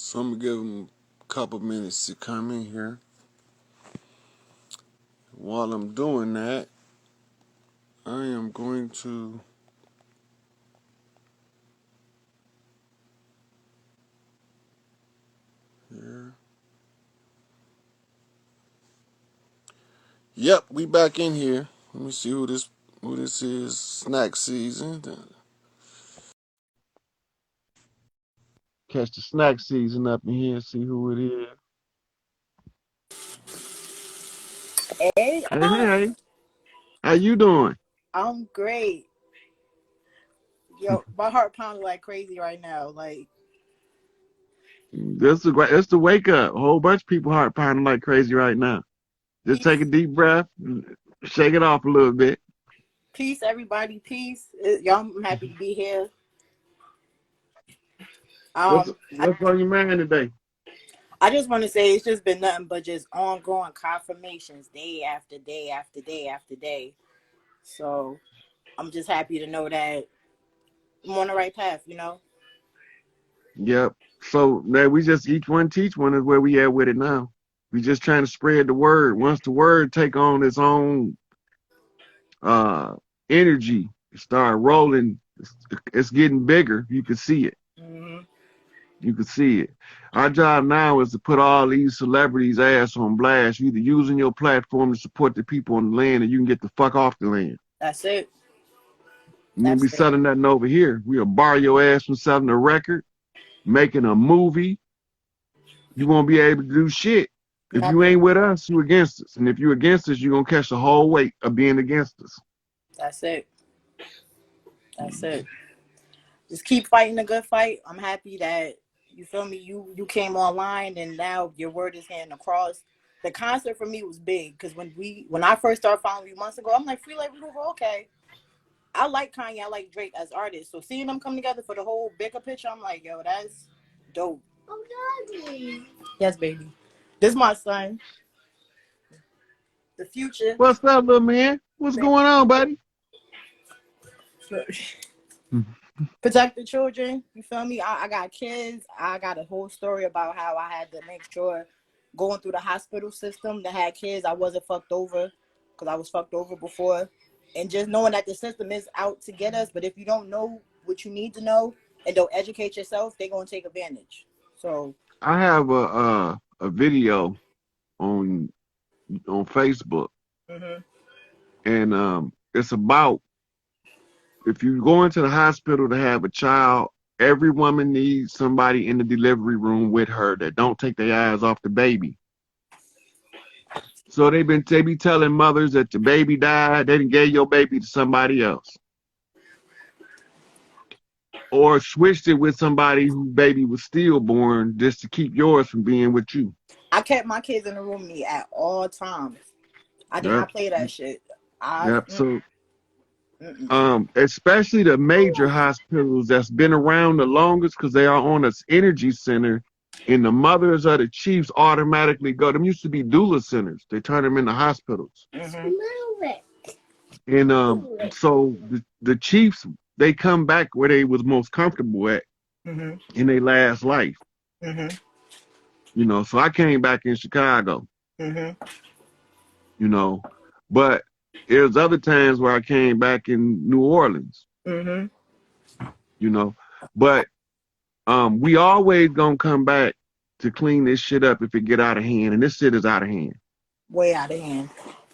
So I'm gonna give them a couple minutes to come in here. While I'm doing that, I am going to here. Yep, we back in here. Let me see who this is. Snack season. Catch the snack season up in here. See who it is. Hey, Hey, hey, how you doing? I'm great. Yo, my heart pounding like crazy right now. Like, That's the wake up. A whole bunch of people heart pounding like crazy right now. Just take a peace, deep breath, shake it off a little bit. peace, everybody, peace. Y'all, I'm happy to be here. What's Um, I, what's on your mind today? I just want to say it's just been nothing but just ongoing confirmations, day after day after day after day. So I'm just happy to know that I'm on the right path. Yep. So now we just each one teach one is where we at with it now. We just trying to spread the word. Once the word take on its own uh energy, start rolling, it's getting bigger. You can see it. hmm You can see it. Our job now is to put all these celebrities' ass on blast. You either using your platform to support the people on the land, or you can get the fuck off the land. That's it. You won't be That's it. selling nothing over here. We'll bar your ass from selling a record, making a movie. You won't be able to do shit. If you Nothing. ain't with us, you against us. And if you against us, you're gonna catch the whole weight of being against us. That's it. That's it. Just keep fighting a good fight. I'm happy that you feel me. You came online and now your word is getting across. The concert for me was big because when I first started following you months ago, I'm like Free Labor Hoover, okay. I like Kanye, I like Drake as artists. So seeing them come together for the whole bigger picture, I'm like, yo, that's dope. Oh, Daddy. Yes, baby. This is my son, the future. What's up, little man? What's going on, buddy? Protect the children. You feel me? I got kids. I got a whole story about how I had to make sure going through the hospital system that had kids, I wasn't fucked over because I was fucked over before. And just knowing that the system is out to get us, but if you don't know what you need to know and don't educate yourself, they're gonna take advantage. So I have a video on Facebook, hmm and it's about if you go into the hospital to have a child, every woman needs somebody in the delivery room with her that don't take their eyes off the baby. So they be telling mothers that the baby died, they done gave your baby to somebody else. Or switched it with somebody whose baby was stillborn just to keep yours from being with you. I kept my kids in the room with me at all times. I did Yep. not play that shit. I Yep. So mm-mm. especially the major hospitals that's been around the longest because they are on us energy center, and the mothers of the chiefs automatically go. Them used to be doula centers. They turn them into hospitals. Mm-hmm. And so the chiefs, they come back where they was most comfortable at Mm-hmm. in their last life. Mm-hmm. So I came back in Chicago, Mm-hmm. you know, but there's other times where I came back in New Orleans, Mm-hmm. you know, but we always gonna come back to clean this shit up if it get out of hand, and this shit is out of hand. Way out of hand.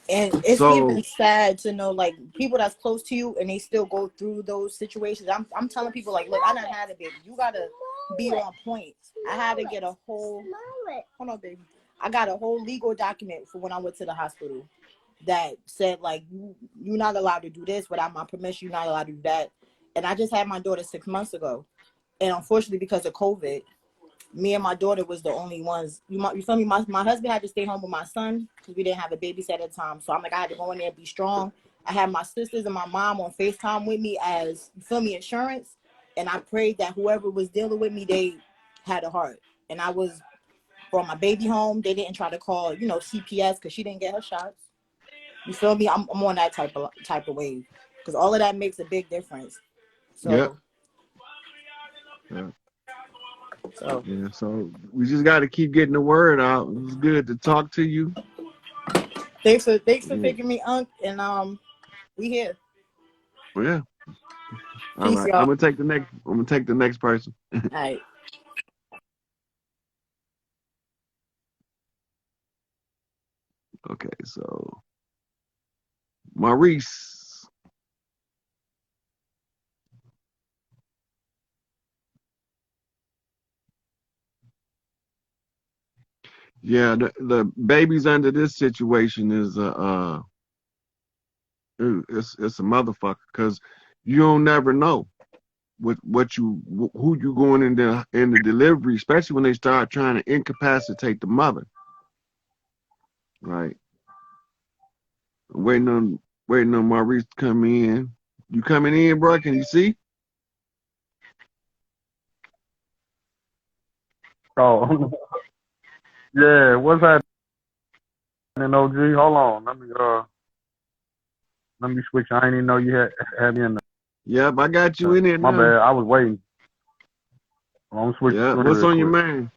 And it's even So sad to know like people that's close to you and they still go through those situations. I'm telling people like, look, I done had a baby. You gotta be on point. I had to get a whole hold on, baby. I got a whole legal document for when I went to the hospital that said like you're not allowed to do this without my permission, you're not allowed to do that. And I just had my daughter 6 months ago. And unfortunately because of COVID, me and my daughter was the only ones. You feel me? My husband had to stay home with my son because we didn't have a babysitter at the time. So I'm like, I had to go in there and be strong. I had my sisters and my mom on FaceTime with me as, you feel me, insurance. And I prayed that whoever was dealing with me, they had a heart. And I was brought my baby home. They didn't try to call, CPS because she didn't get her shots. You feel me? I'm on that type of wave because all of that makes a big difference. yeah, So yeah. So yeah, so we just got to keep getting the word out. It's good to talk to you. thanks for Yeah. picking me, Unc, and we here. Well, yeah. All Peace, right. I'm y'all. gonna take the next person. All right. Okay, so Maurice. Yeah, the babies under this situation is it's a motherfucker because you don't never know who you going in the delivery, especially when they start trying to incapacitate the mother. Right. Waiting on Maurice to come in. You coming in, bro? Can you see? Oh, yeah. What's happening, OG? Hold on. Let me switch. I didn't even know you had me in Yep, I got you the. in there My now. bad. I was waiting. I'm gonna switch the Yeah, screen what's real on your quick. mind?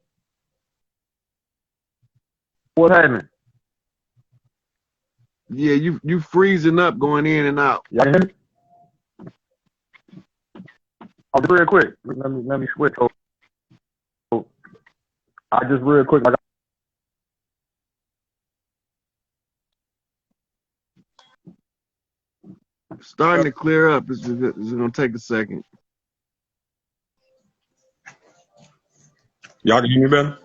What happened? Yeah, you freezing up going in and out. Y'all can hear me? Oh, just real quick. Let me switch. So I just real quick. Starting to clear up. It's gonna take a second. Y'all can hear me better?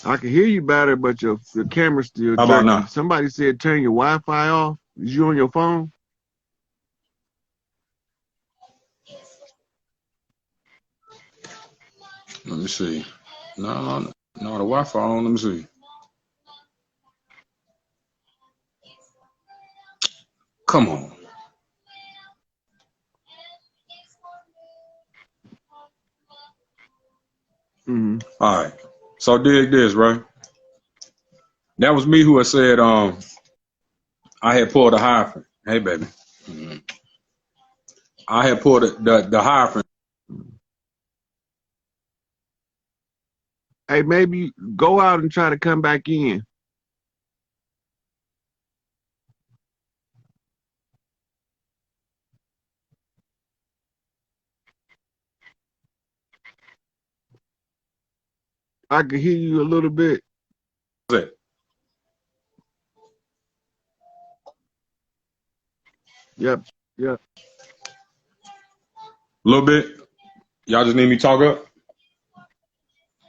I can hear you better, but your camera's still How about jerky. now? Somebody said turn your Wi-Fi off. Is you on your phone? Let me see. No, the Wi-Fi on. Let me see. Come on. Mm-hmm. All right. So dig this, right? That was me who had said I had pulled a hyphen. Hey, baby. I had pulled the hyphen. Hey, maybe go out and try to come back in. I can hear you a little bit. A Yep, yep. little bit. Y'all just need me to talk up?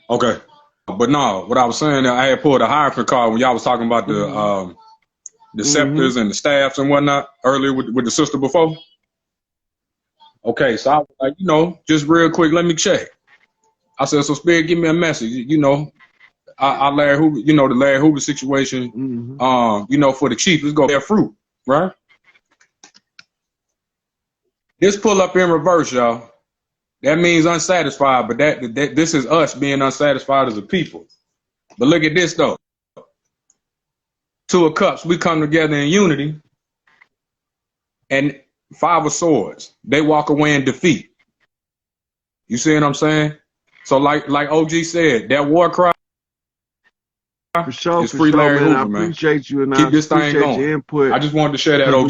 Okay. But no, what I was saying, I had pulled a hyphen card when y'all was talking about the Mm-hmm. scepters and the staffs and whatnot earlier with the sister before. Okay, so I was like, just real quick, let me check. I said, so Spirit, give me a message. I Larry Hoover, the Larry Hoover situation, Mm-hmm. for the Chiefs, it's gonna bear fruit, right? This pull up in reverse, y'all. That means unsatisfied, but that this is us being unsatisfied as a people. But look at this though. Two of Cups, we come together in unity, and Five of Swords, they walk away in defeat. You see what I'm saying? So like OG said, that war cry For sure, is for free sure, Larry man. I Hoover, man. appreciate you and I Keep this thing appreciate going. your input. I just wanted to share that, Because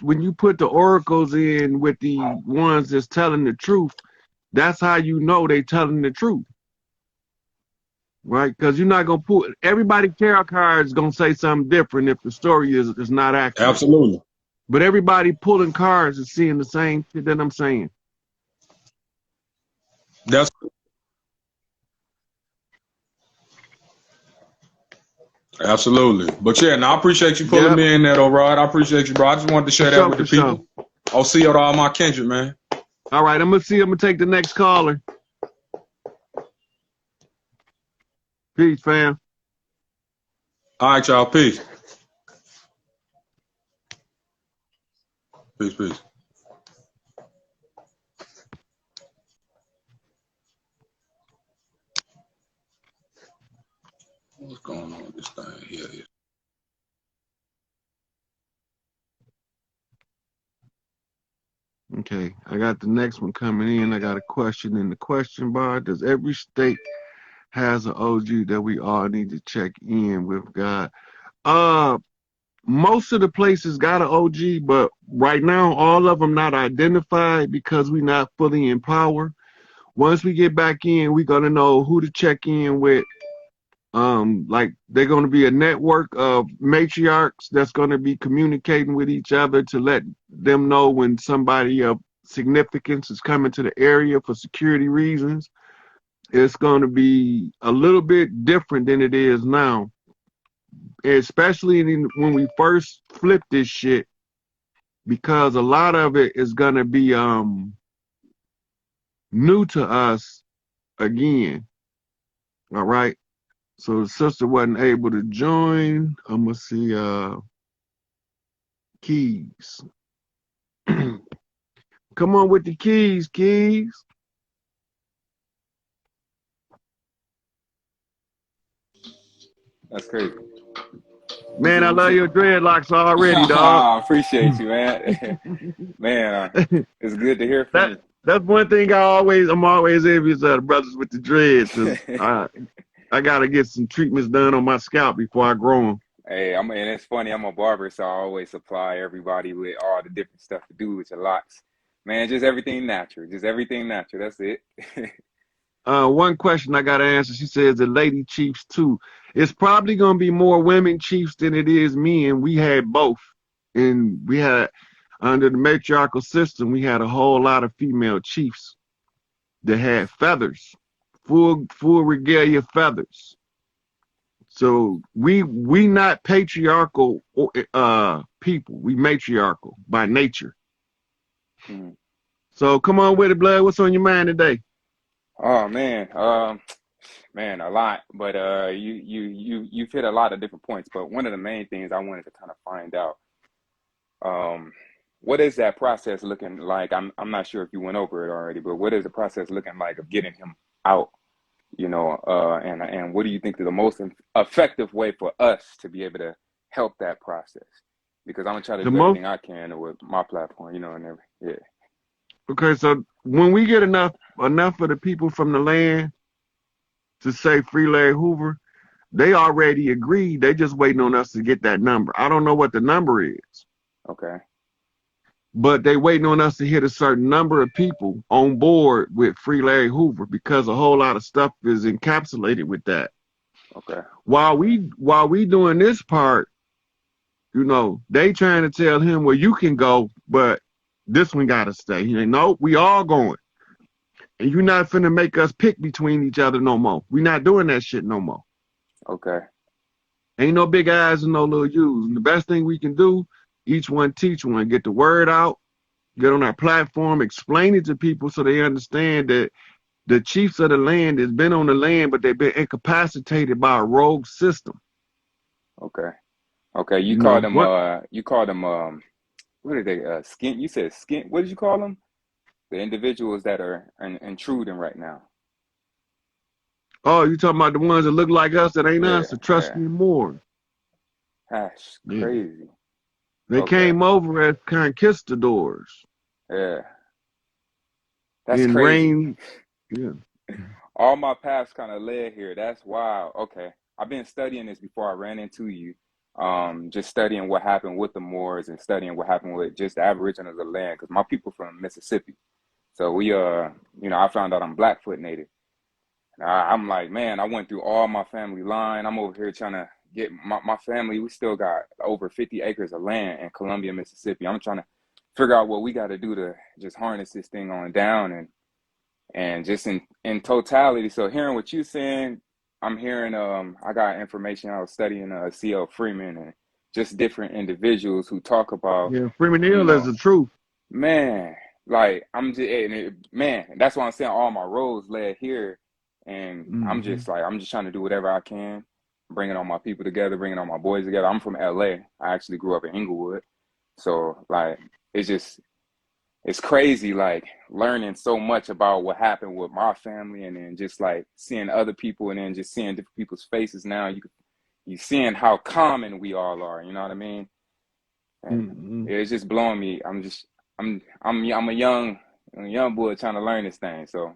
when OG. you put the oracles in with the ones that's telling the truth, that's how you know they telling the truth. Right? Because you're not gonna put everybody tarot card is gonna say something different if the story is not accurate. Absolutely. But everybody pulling cards is seeing the same shit that I'm saying. That's absolutely. But yeah, now I appreciate you pulling Yep, me in there, though, Rod. I appreciate you, bro. I just wanted to for share that sure, with the for sure. people. I'll see you to all my kindred, man. All right, I'm gonna take the next caller. Peace, fam. All right, y'all. Peace. Peace, peace. What's going on with this thing here? Okay, I got the next one coming in. I got a question in the question bar. Does every state has an OG that we all need to check in with, God? Uh, most of the places got an OG, but right now all of them not identified because we not fully in power. Once we get back in, we're gonna know who to check in with. Like they're gonna be a network of matriarchs that's gonna be communicating with each other to let them know when somebody of significance is coming to the area for security reasons. It's gonna be a little bit different than it is now, especially when we first flip this shit, because a lot of it is gonna be new to us again. All right. So the sister wasn't able to join. I'm gonna see keys. Come on with the keys, keys. That's crazy. Man, I love your dreadlocks already, dog. I appreciate you, man. Man, it's good to hear from you. That's one thing I'm always envious of the brothers with the dreads, because I gotta get some treatments done on my scalp before I grow them. Hey, and it's funny, I'm a barber, so I always supply everybody with all the different stuff to do with your locks. Man, just everything natural. Just everything natural. That's it. One question I gotta answer. She says the lady chiefs too. It's probably gonna be more women chiefs than it is men. We had both, and we had under the matriarchal system, we had a whole lot of female chiefs that had feathers, full regalia feathers. So we not patriarchal people. We matriarchal by nature. Hmm. So come on with it, blood. What's on your mind today? Oh man, man, a lot. But you've hit a lot of different points. But one of the main things I wanted to kind of find out, what is that process looking like? I'm not sure if you went over it already, but what is the process looking like of getting him out? You know, and what do you think is the most effective way for us to be able to help that process? Because I'm gonna try to do everything I can with my platform, you know, and everything. Yeah. Okay, so when we get enough of the people from the land to say free Larry Hoover, they already agreed. They just waiting on us to get that number. I don't know what the number is. Okay. But they waiting on us to hit a certain number of people on board with free Larry Hoover, because a whole lot of stuff is encapsulated with that. Okay. While we doing this part, you know, they trying to tell him, well, you can go, but this one gotta stay. He ain't, no, we all going. And you're not finna make us pick between each other no more. We not doing that shit no more. Okay. Ain't no big eyes and no little U's. And the best thing we can do, each one teach one, get the word out, get on our platform, explain it to people so they understand that the chiefs of the land has been on the land, but they've been incapacitated by a rogue system. Okay. Okay. You call them what are they? Skin. You said skin. What did you call them? The individuals that are intruding right now. Oh, you talking about the ones that look like us that ain't us, to trust me more. That's crazy. Yeah. They came over as conquistadors. Yeah. That's in crazy. Rain. Yeah. All my paths kind of led here. That's wild. Okay. I've been studying this before I ran into you. Just studying what happened with the Moors and studying what happened with just the Aboriginals of the land, because my people from Mississippi. So we, you know, I found out I'm Blackfoot Native. I'm like, man, I went through all my family line. I'm over here trying to get my family. We still got over 50 acres of land in Columbia, Mississippi. I'm trying to figure out what we got to do to just harness this thing on down and just in totality. So hearing what you're saying, I'm hearing, I got information. I was studying C.L. Freeman and just different individuals who talk about. Yeah, Freeman Hill is the truth. Man, like, I'm just, man, that's why I'm saying all my roads led here. And I'm just trying to do whatever I can, bringing all my people together, bringing all my boys together. I'm from LA. I actually grew up in Inglewood. So, like, it's crazy, like, learning so much about what happened with my family, and then just, like, seeing other people, and then just seeing different people's faces now. You seeing how common we all are, you know what I mean? And it's just blowing me. I'm a young boy trying to learn this thing. So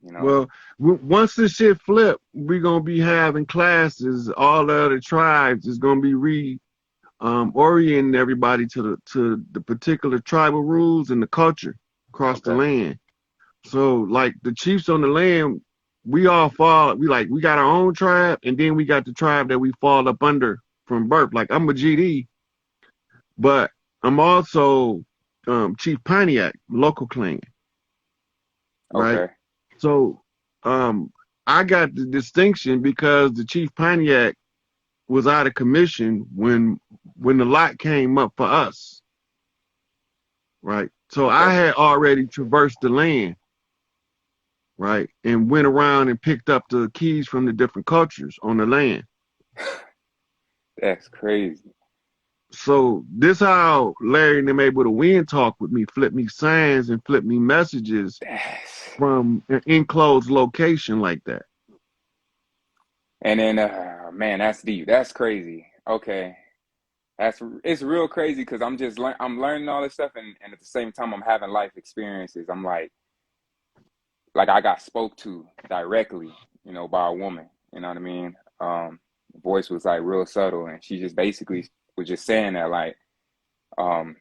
you know, Well, once this shit flip, we're gonna be having classes. All the other tribes is gonna be orienting everybody to the particular tribal rules and the culture across the okay, land. So, like the chiefs on the land, we all fall. We got our own tribe, and then we got the tribe that we fall up under from birth. Like I'm a GD, but I'm also Chief Pontiac, local clan, right? okay, So I got the distinction because the Chief Pontiac was out of commission when the lot came up for us, right? So I okay. had already traversed the land, right, and went around and picked up the keys from the different cultures on the land. That's crazy. So this how Larry and them able to win talk with me, flip me signs and flip me messages That's from an enclosed location like that. and then man, that's deep. That's crazy. Okay. It's real crazy because I'm learning all this stuff and at the same time I'm having life experiences. I'm like I got spoke to directly, by a woman. You know what I mean? The voice was like real subtle, and she just basically was just saying that um,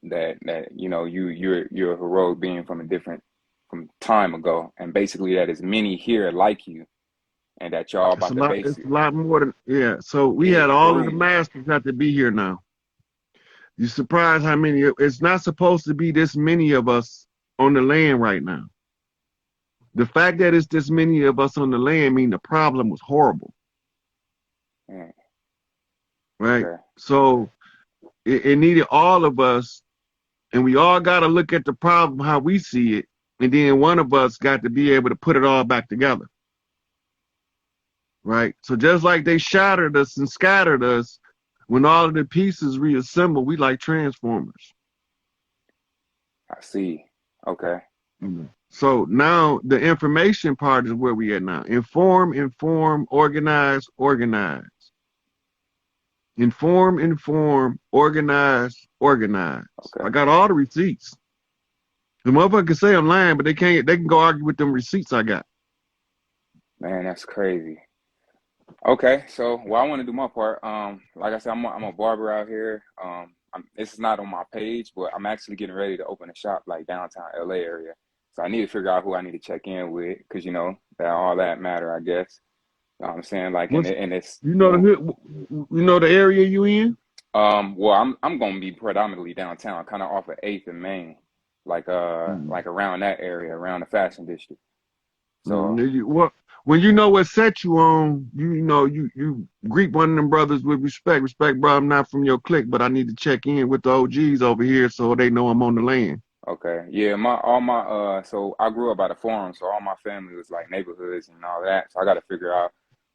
that you're a heroic being from time ago, and basically that is many here like you, and that y'all It's a about to lot. base It's it. a lot more than yeah. So we Yeah, had all of the boom. masters have to be here now. You surprised how many? It's not supposed to be this many of us on the land right now. The fact that it's this many of us on the land mean the problem was horrible, Yeah, right? okay. So it needed all of us, and we all got to look at the problem how we see it, and then one of us got to be able to put it all back together, right? So just like they shattered us and scattered us, when all of the pieces reassemble, we like transformers. I see. Okay. So now the information part is where we at now. Inform, organize, organize. Inform, organize, organize. I Okay. got all the receipts. The motherfucker can say I'm lying, but they can go argue with them receipts I got. Man, that's crazy. Okay, so well, I want to do my part. Like I said, I'm a barber out here. This is not on my page, but I'm actually getting ready to open a shop like downtown LA area. So I need to figure out who I need to check in with, because that all that matter, I guess. You know what I'm saying? Like, What's and it's you know the the area you in? well, I'm gonna be predominantly downtown, kind of off of 8th and Main, like around that area, around the Fashion District. So What when you know what set you on, you greet one of them brothers with respect. Respect, bro. I'm not from your clique, but I need to check in with the OGs over here so they know I'm on the land. okay. Yeah, so I grew up at a farm, so all my family was like neighborhoods and all that. So I got to figure out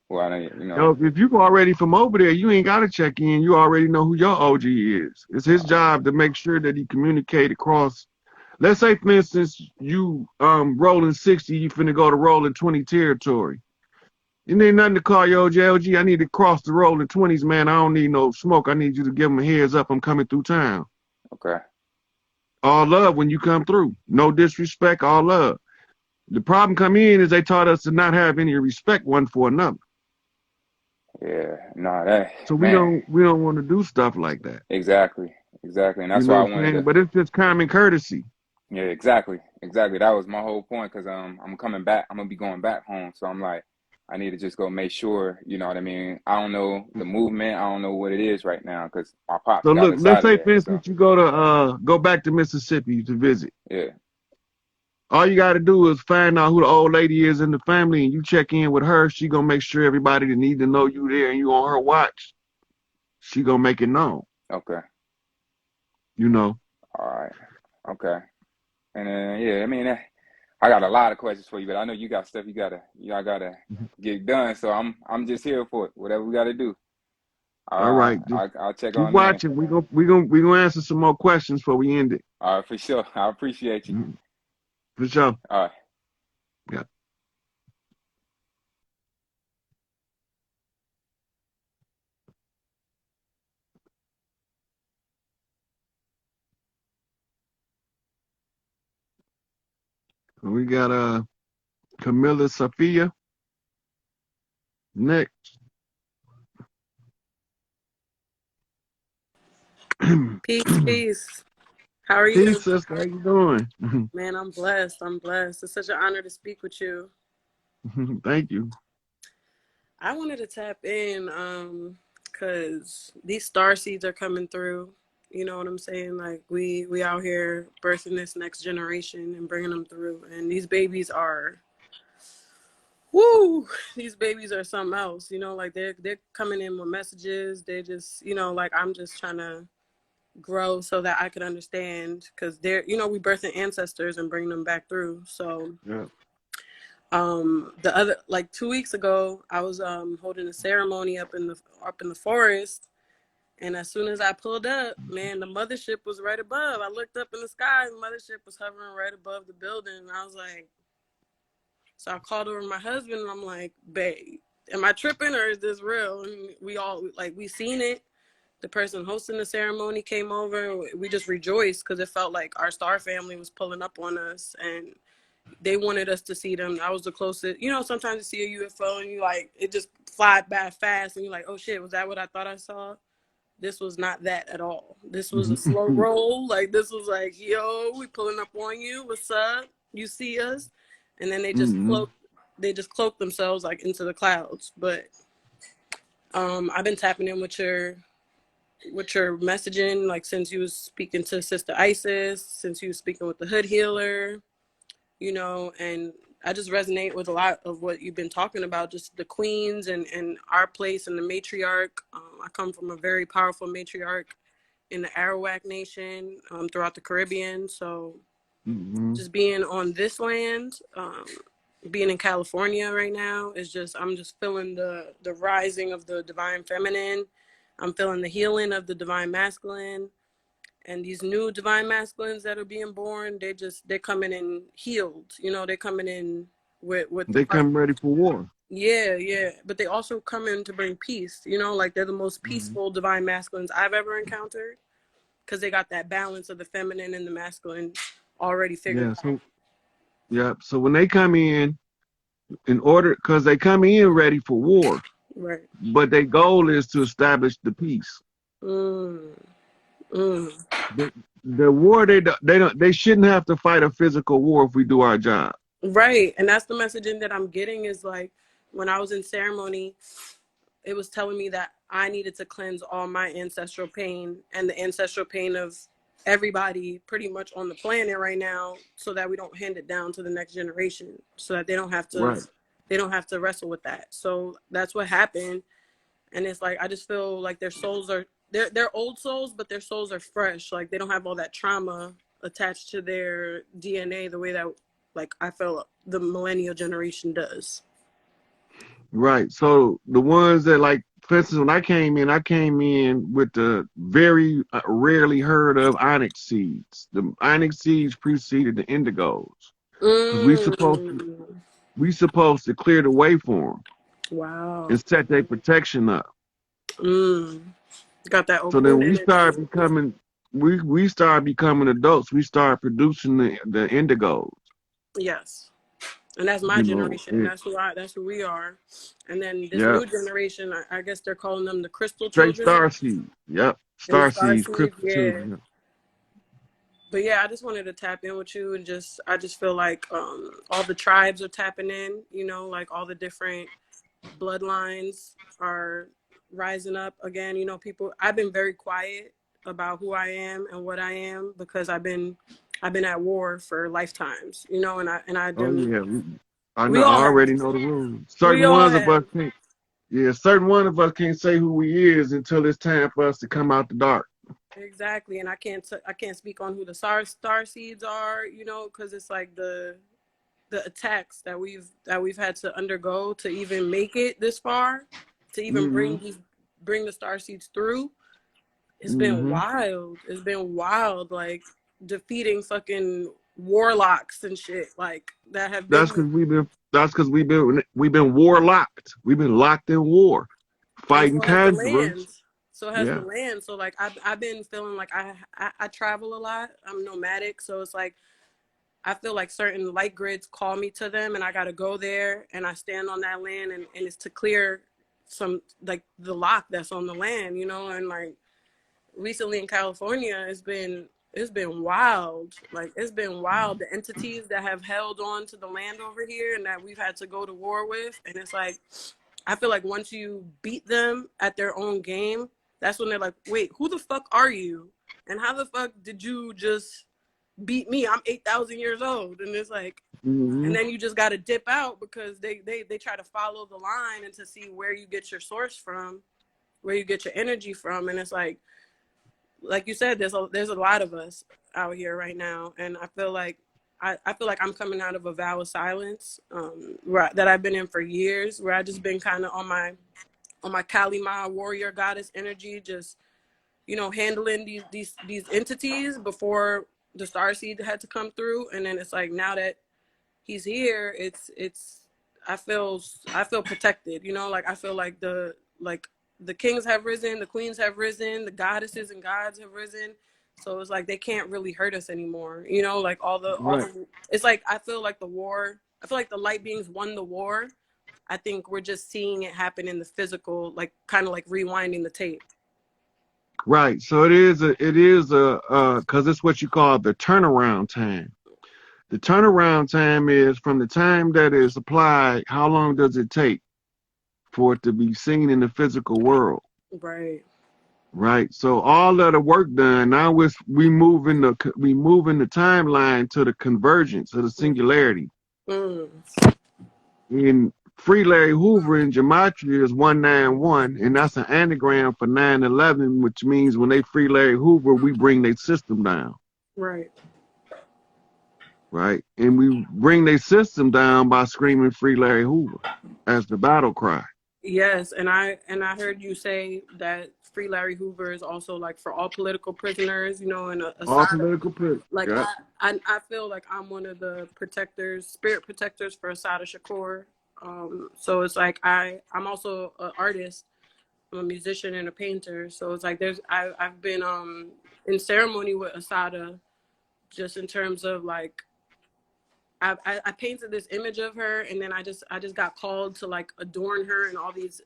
who I need. Yo, if you already from over there, you ain't gotta check in. You already know who your OG is. It's his Uh, job to make sure that he communicate across. Let's say, for instance, you rolling 60, you finna go to rolling 20 territory. It ain't nothing to call your OG. LG, I need to cross the rolling 20s, man. I don't need no smoke. I need you to give him a heads up. I'm coming through town. okay. All love when you come through. No disrespect, all love. The problem come in is they taught us to not have any respect one for another. Yeah. Nah, that So we man. don't want to do stuff like that. Exactly. Exactly. And You that's know why I what I'm wanted saying? to. But it's just common courtesy. Yeah. Exactly. Exactly. That was my whole point, because I'm coming back. I'm gonna be going back home. So I'm like, I need to just go make sure. You know what I mean? I don't know the movement. I don't know what it is right now, because my pops So got look, us let's out of say there. for So instance you go back to Mississippi to visit. yeah. All you got to do is find out who the old lady is in the family, and you check in with her. She gonna make sure everybody that need to know you there and you on her watch. She gonna make it known. Okay. You know. All right. Okay. And then yeah, I mean, I got a lot of questions for you, but I know you got stuff y'all gotta get done. So I'm just here for it. Whatever we gotta do. All right, just I'll check keep on in. watching. We gonna answer some more questions before we end it. All right, for sure. I appreciate you. For sure. All right. Yeah. We got Camilla Sophia next. Peace, peace. How are Peace, you? sister. How you doing? Man, I'm blessed. I'm blessed. It's such an honor to speak with you. Thank you. I wanted to tap in because these star seeds are coming through. You know what I'm saying? Like we out here birthing this next generation and bringing them through. And these babies are, woo! These babies are something else. You know, like they're coming in with messages. They just, you know, like I'm just trying to grow so that I could understand because they're, you know, we birthing ancestors and bring them back through. So Yeah. the other, like 2 weeks ago, I was holding a ceremony up in the forest, and as soon as I pulled up, man, the mothership was right above. I looked up in the sky, and the mothership was hovering right above the building, and I was like, so I called over my husband, and I'm like, babe, am I tripping or is this real? And we all, like, we seen it. The person hosting the ceremony came over. We just rejoiced because it felt like our star family was pulling up on us, and they wanted us to see them. I was the closest. You know, sometimes you see a UFO and you like, it just fly by fast and you're like, oh shit, was that what I thought I saw? This was not that at all. This was a slow roll. Like, this was like, yo, we pulling up on you. What's up? You see us? And then they just cloak themselves like into the clouds. But I've been tapping in with your messaging, like since you was speaking to Sister Isis, since you was speaking with the Hood Healer, you know, and I just resonate with a lot of what you've been talking about, just the queens and our place in the matriarch. I come from a very powerful matriarch in the Arawak Nation throughout the Caribbean. So just being on this land, being in California right now is just, I'm just feeling the rising of the divine feminine. I'm feeling the healing of the divine masculine. And these new divine masculines that are being born, they're coming in healed. You know, they're coming in with They come ready for war. Yeah. But they also come in to bring peace. You know, like they're the most peaceful divine masculines I've ever encountered because they got that balance of the feminine and the masculine already figured out. So when they come in order, because they come in ready for war, Right. but their goal is to establish the peace. The war, they shouldn't have to fight a physical war if we do our job. Right. And that's the messaging that I'm getting is like when I was in ceremony, it was telling me that I needed to cleanse all my ancestral pain and the ancestral pain of everybody pretty much on the planet right now so that we don't hand it down to the next generation so that they don't have to wrestle with that. So that's what happened. And it's like, I just feel like their souls are, they're old souls, but their souls are fresh. Like they don't have all that trauma attached to their DNA the way that like I feel the millennial generation does. Right. So the ones that, like, for instance, when I came in with the very rarely heard of onyx seeds. The onyx seeds preceded the indigos because we supposed to clear the way for them. Wow. And set their protection up. Got that. So then we start becoming adults. We start producing the indigos. Yes. And that's my generation. That's who we are. And then this new generation, I guess they're calling them the crystal children. Star seed. Yep. Star seeds, crystal children. But yeah, I just wanted to tap in with you and I just feel like all the tribes are tapping in, you know, like all the different bloodlines are rising up again. You know, I've been very quiet about who I am and what I am because I've been at war for lifetimes, you know, and I didn't. I already know the rules. Certain one of us can't say who we is until it's time for us to come out the dark. Exactly, and I can't speak on who the star seeds are, you know, because it's like the attacks that we've had to undergo to even make it this far, to even bring the star seeds through. It's been wild. It's been wild, like defeating fucking warlocks and shit like that have been. That's because we've been warlocked. We've been locked in war, fighting conquerors. So it has the land. So like I've been feeling like I travel a lot. I'm nomadic, so it's like I feel like certain light grids call me to them, and I got to go there, and I stand on that land, and it's to clear some, like, the lock that's on the land, you know. And like recently in California, it's been wild. Like, it's been wild. The entities that have held on to the land over here and that we've had to go to war with, and it's like, I feel like once you beat them at their own game, that's when they're like, wait, who the fuck are you? And how the fuck did you just beat me? I'm 8,000 years old. And it's like, and then you just got to dip out because they try to follow the line and to see where you get your source from, where you get your energy from. And it's like you said, there's a lot of us out here right now. And I feel like I'm coming out of a vow of silence that I've been in for years, where I just been kind of on my Kali Ma warrior goddess energy, just, you know, handling these entities before the starseed had to come through. And then it's like, now that he's here, I feel protected, you know. Like, I feel like the kings have risen, the queens have risen, the goddesses and gods have risen. So it's like they can't really hurt us anymore, you know. Like all the it's like, I feel like the light beings won the war. I think we're just seeing it happen in the physical, like kind of like rewinding the tape. Right. So it is because it's what you call the turnaround time. The turnaround time is from the time that is applied, how long does it take for it to be seen in the physical world? Right. Right. So all of the work done, now we moving the timeline to the convergence, to the singularity. In Free Larry Hoover in gematria is 191, and that's an anagram for 9/11, which means when they free Larry Hoover, we bring their system down. Right. Right. And we bring their system down by screaming Free Larry Hoover as the battle cry. Yes, and I heard you say that Free Larry Hoover is also like for all political prisoners, you know, and all political prisoners. Like, yeah. I feel like I'm one of the spirit protectors for Assata Shakur. So it's like I'm also an artist. I'm a musician and a painter. So it's like I've been in ceremony with Assata, just in terms of like I painted this image of her, and then I just got called to like adorn her in all these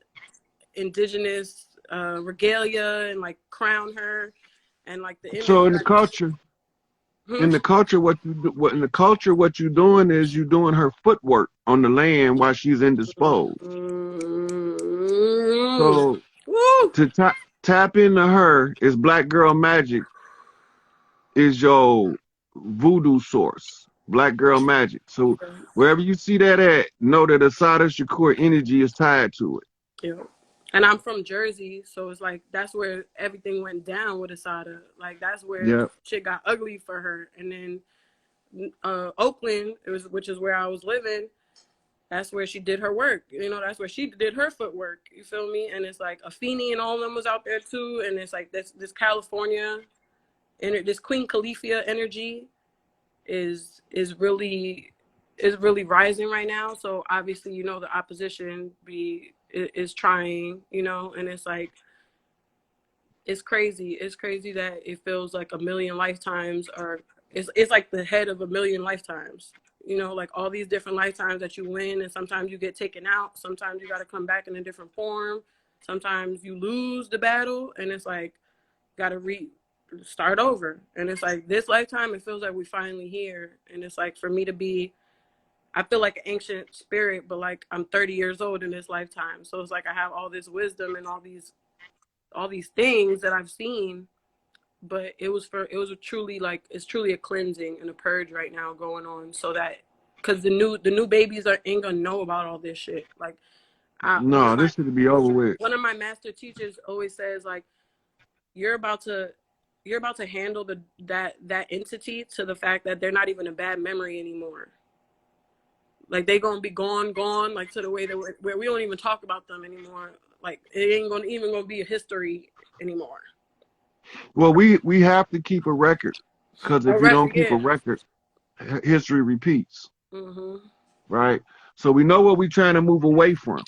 indigenous regalia and like crown her, and like the image. So in the culture, what you're doing is you're doing her footwork on the land while she's indisposed. So to tap into her is Black Girl Magic, is your voodoo source. Black Girl Magic. So wherever you see that at, know that Assata Shakur energy is tied to it. Yeah. And I'm from Jersey, so it's like that's where everything went down with Assata. Like that's where shit got ugly for her. And then Oakland, which is where I was living, that's where she did her work. You know, that's where she did her footwork. You feel me? And it's like Afeni and all of them was out there too. And it's like this California and this Queen Califia energy is really rising right now. So obviously, you know, the opposition is trying, you know, and it's like it's crazy that it feels like a million lifetimes, or it's like the head of a million lifetimes, you know, like all these different lifetimes that you win, and sometimes you get taken out, sometimes you got to come back in a different form, sometimes you lose the battle, and it's like got to start over. And it's like this lifetime, it feels like we finally here. And it's like for me to be, I feel like an ancient spirit, but like I'm 30 years old in this lifetime. So it's like I have all this wisdom and all these things that I've seen, but it's truly a cleansing and a purge right now going on, so that because the new babies ain't gonna know about all this shit. Like this should be over with. One of my master teachers always says, like, you're about to handle that entity to the fact that they're not even a bad memory anymore. Like they gonna be gone, like to the way that where we don't even talk about them anymore. Like it ain't gonna be a history anymore. Well, we have to keep a record, because if you don't keep a record, history repeats. Right. So we know what we're trying to move away from.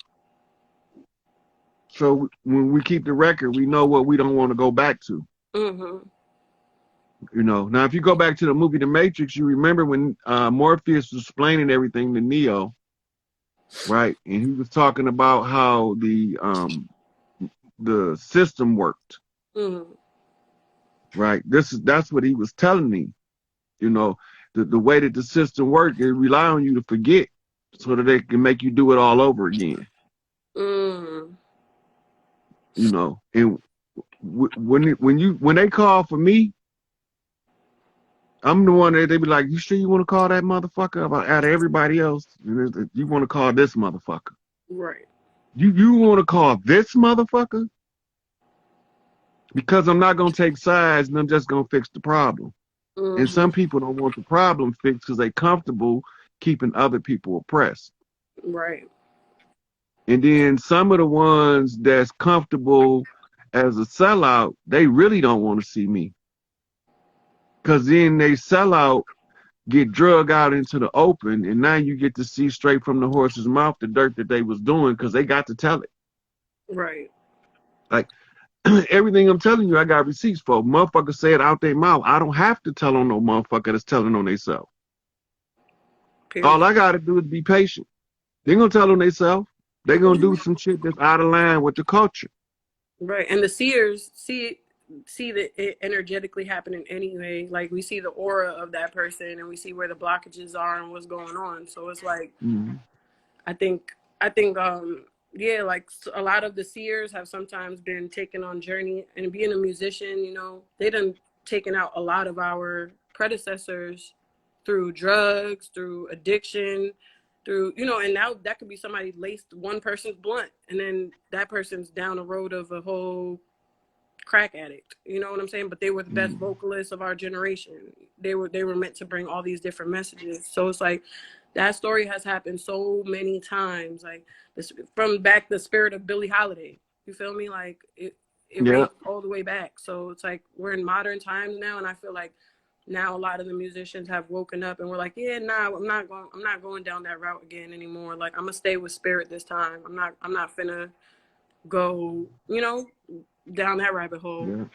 So when we keep the record, we know what we don't want to go back to. You know, now if you go back to the movie The Matrix, you remember when Morpheus was explaining everything to Neo, right? And he was talking about how the system worked, Mm-hmm. right? That's what he was telling me. You know, the way that the system worked, it rely on you to forget so that they can make you do it all over again. Mm. You know, and when they call for me, I'm the one that they be like, "You sure you want to call that motherfucker out of everybody else? You want to call this motherfucker? Right. You want to call this motherfucker? Because I'm not gonna take sides and I'm just gonna fix the problem. And Mm-hmm. some people don't want the problem fixed because they comfortable keeping other people oppressed. Right. And then some of the ones that's comfortable as a sellout, they really don't want to see me. Because then they sell out, get drug out into the open, and now you get to see straight from the horse's mouth the dirt that they was doing because they got to tell it. Right. Like everything I'm telling you, I got receipts for. Motherfuckers say it out their mouth. I don't have to tell on no motherfucker that's telling on themselves. All Period. I got to do is be patient. They're going to tell on themselves. They're going to do some shit that's out of line with the culture. Right. And the seers see that it energetically happening anyway. Like we see the aura of that person and we see where the blockages are and what's going on. So it's like I think yeah, like a lot of the seers have sometimes been taken on journey, and being a musician, you know, they done taken out a lot of our predecessors through drugs, through addiction, through, you know, and now that could be somebody laced one person's blunt and then that person's down the road of a whole crack addict, you know what I'm saying? But they were the best vocalists of our generation. They were meant to bring all these different messages. So it's like that story has happened so many times. Like this, from back the spirit of Billie Holiday. You feel me? Like it Yeah. ranged all the way back. So it's like we're in modern times now, and I feel like now a lot of the musicians have woken up and we're like, yeah, nah, I'm not going down that route again anymore. Like I'm gonna stay with spirit this time. I'm not finna go, you know, down that rabbit hole. Yeah.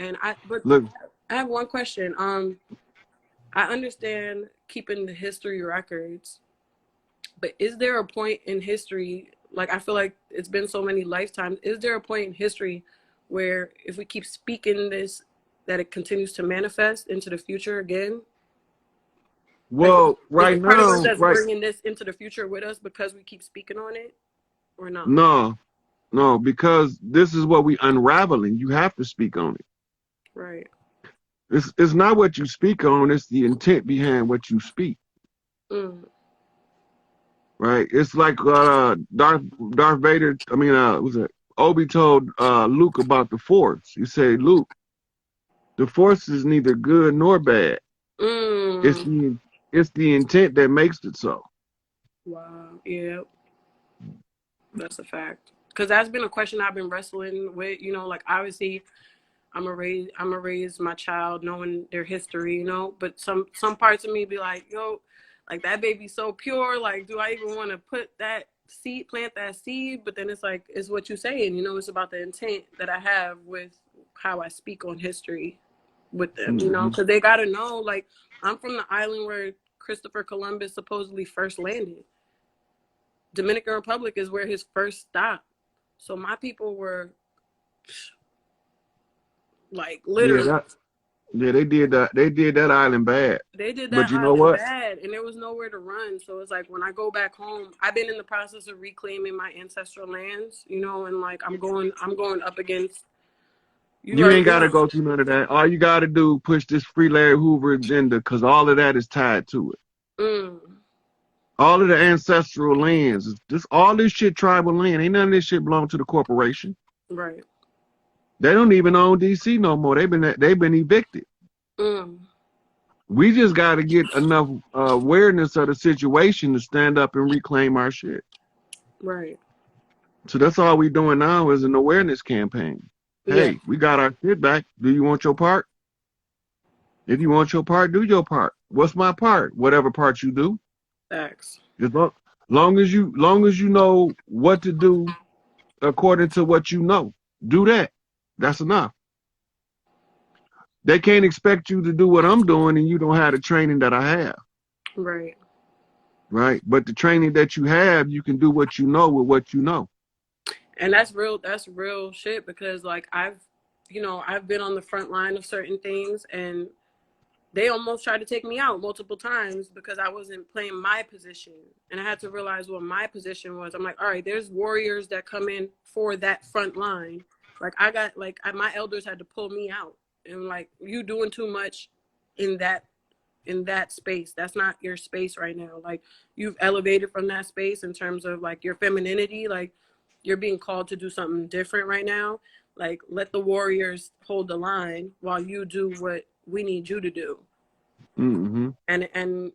And Look, I have one question. I understand keeping the history records, but is there a point in history, like I feel like it's been so many lifetimes, is there a point in history where if we keep speaking this, that it continues to manifest into the future again? well, Like, is right it part of us now, that's right? bringing this into the future with us because we keep speaking on it, or not? No, because this is what we unraveling. You have to speak on it. Right. It's not what you speak on, it's the intent behind what you speak. Mm. Right? It's like Darth Vader, was it Obi told Luke about the Force. He said, Luke, the Force is neither good nor bad. Mm. It's the intent that makes it so. Wow. Yeah. That's a fact. Because that's been a question I've been wrestling with. You know, like obviously, I'm gonna raise my child knowing their history. You know, but some parts of me be like, yo, like that baby's so pure. Like, do I even want to plant that seed? But then it's like, it's what you're saying. You know, it's about the intent that I have with how I speak on history with them. You know, because they gotta know. Like, I'm from the island where Christopher Columbus supposedly first landed. Dominican Republic is where his first stop. So my people were like literally. They did that. They did that island bad. They did But that you know island what? bad, and there was nowhere to run. So it's like when I go back home, I've been in the process of reclaiming my ancestral lands, you know, and like I'm going up against. You already ain't got to know. go through none of that. All you got to do push this free Larry Hoover agenda, because all of that is tied to it. Mm. All of the ancestral lands, all this shit tribal land. Ain't none of this shit belong to the corporation. Right. They don't even own DC no more. They've been evicted. Mm. We just got to get enough awareness of the situation to stand up and reclaim our shit. Right. So that's all we doing now is an awareness campaign. Hey, Yeah. we got our shit back. Do you want your part? If you want your part, do your part. What's my part? Whatever part you do. Facts. As long as you know what to do according to what you know, do that. That's enough. they can't expect you to do what I'm doing and you don't have the training that I have. Right. Right. But the training that you have, you can do what you know with what you know. And that's real shit, because like I've been on the front line of certain things, and they almost tried to take me out multiple times because I wasn't playing my position. And I had to realize what my position was. I'm like, all right, there's warriors that come in for that front line. Like my elders had to pull me out, and like, you doing too much in that space. That's not your space right now. Like, you've elevated from that space in terms of like your femininity. Like, you're being called to do something different right now. Like, let the warriors hold the line while you do what we need you to do. Mm-hmm. And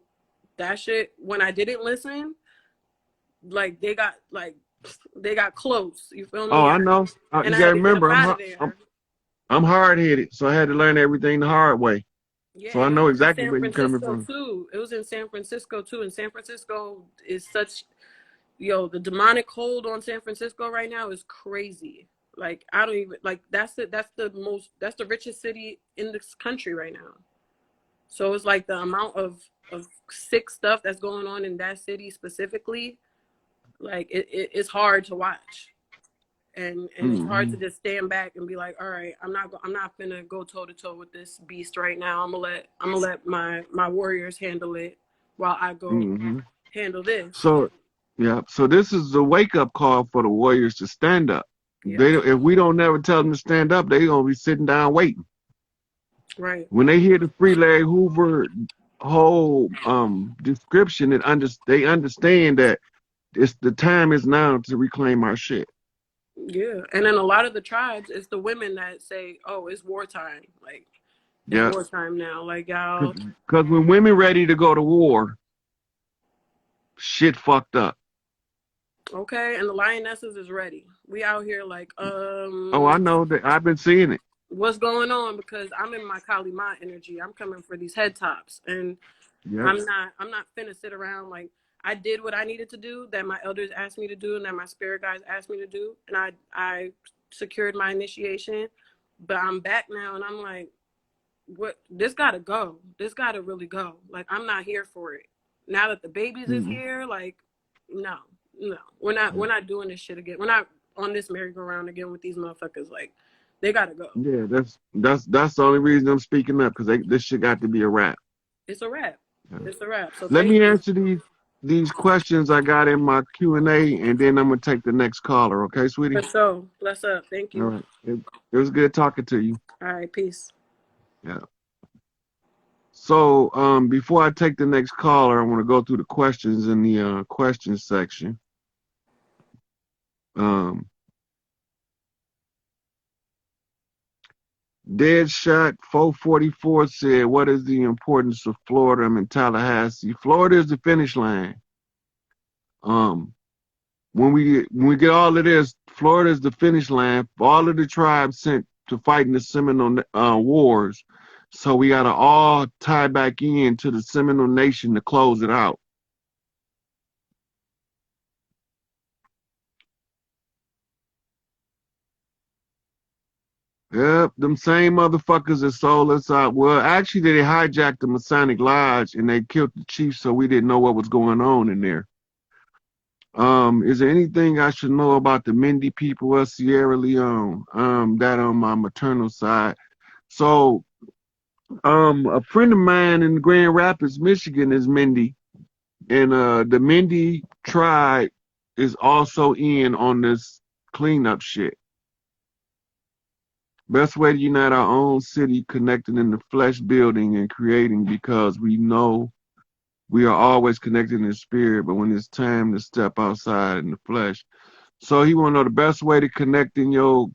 that shit, when I didn't listen, like they got close. You feel me? Oh, I know. And You I gotta had to get up remember, out of there. I'm hard headed, so I had to learn everything the hard way. Yeah, So I and it know was in exactly San where you're coming Francisco from. too. It was in San Francisco too. And San Francisco is such, the demonic hold on San Francisco right now is crazy. Like, I don't even, like, that's the richest city in this country right now. So it's like the amount of sick stuff that's going on in that city specifically, like it's hard to watch. And it's hard to just stand back and be like, all right, I'm not gonna go toe to toe with this beast right now. I'm gonna let my warriors handle it while I go handle this. So, yeah. So this is a wake up call for the Warriors to stand up. Yeah. If we don't never tell them to stand up, they gonna be sitting down waiting. Right. When they hear the Free Larry Hoover whole description, they understand that the time is now to reclaim our shit. Yeah. And then a lot of the tribes, it's the women that say, oh, it's wartime. Like, it's Yeah. wartime now. Like, y'all. Because when women ready to go to war, shit fucked up. Okay. And the lionesses is ready. We out here like, Oh, I know that. I've been seeing it. what's going on? Because I'm in my Kali Ma energy. I'm coming for these head tops. And Yep. I'm not finna sit around. Like, I did what I needed to do, that my elders asked me to do, and that my spirit guides asked me to do, and I secured my initiation. But I'm back now, and I'm like, what? This gotta go. This gotta really go. Like, I'm not here for it. Now that the babies is here, like, no, we're not doing this shit again. We're not on this merry-go-round again with these motherfuckers. Like, they gotta go. Yeah, that's the only reason I'm speaking up, because this shit got to be a wrap. It's a wrap. It's a wrap. So Let thank me you. answer these questions I got in my Q&A, and then I'm gonna take the next caller. Okay, sweetie? For sure. Bless up. Thank you. All right. It was good talking to you. All right. Peace. Yeah. So before I take the next caller, I want to go through the questions in the questions section. Deadshot 444 said, "What is the importance of Florida and Tallahassee? Florida is the finish line. When we get all of this, Florida is the finish line for all of the tribes sent to fight in the Seminole Wars. So we got to all tie back in to the Seminole Nation to close it out." Yep, them same motherfuckers that sold us out. Well, actually, they hijacked the Masonic Lodge and they killed the chief, so we didn't know what was going on in there. Is there anything I should know about the Mindy people of Sierra Leone? That on my maternal side. So, a friend of mine in Grand Rapids, Michigan, is Mindy, and the Mindy tribe is also in on this cleanup shit. Best way to unite our own city, connecting in the flesh, building and creating, because we know we are always connected in the spirit, but when it's time to step outside in the flesh. So he want to know the best way to connect in your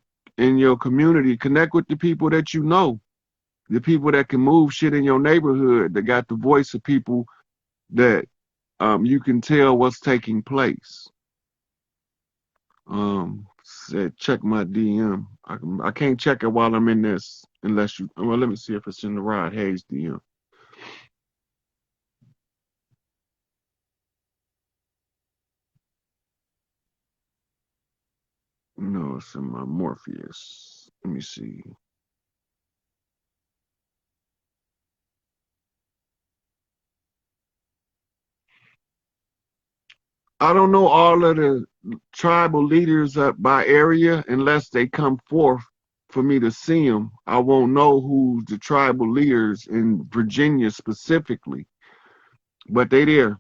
community. Connect with the people that you know, the people that can move shit in your neighborhood, that got the voice of people that you can tell what's taking place. Said check my DM. I can't check it while I'm in this unless you. Well, let me see if it's in the Rod Hayes DM. No, it's in my Morpheus. Let me see. I don't know all of the tribal leaders up by area unless they come forth for me to see them. I won't know who's the tribal leaders in Virginia specifically, but they there.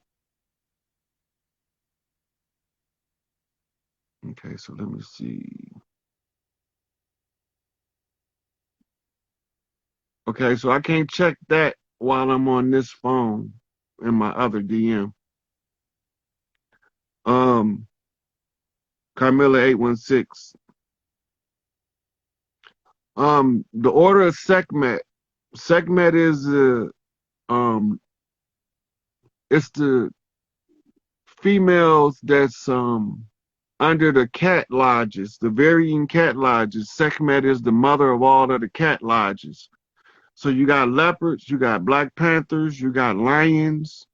Okay, so let me see. Okay, so I can't check that while I'm on this phone in my other DM. Carmilla 816. The order of Sekhmet. Sekhmet is it's the females that's under the cat lodges, the varying cat lodges. Sekhmet is the mother of all of the cat lodges. So you got leopards, you got black panthers, you got lions,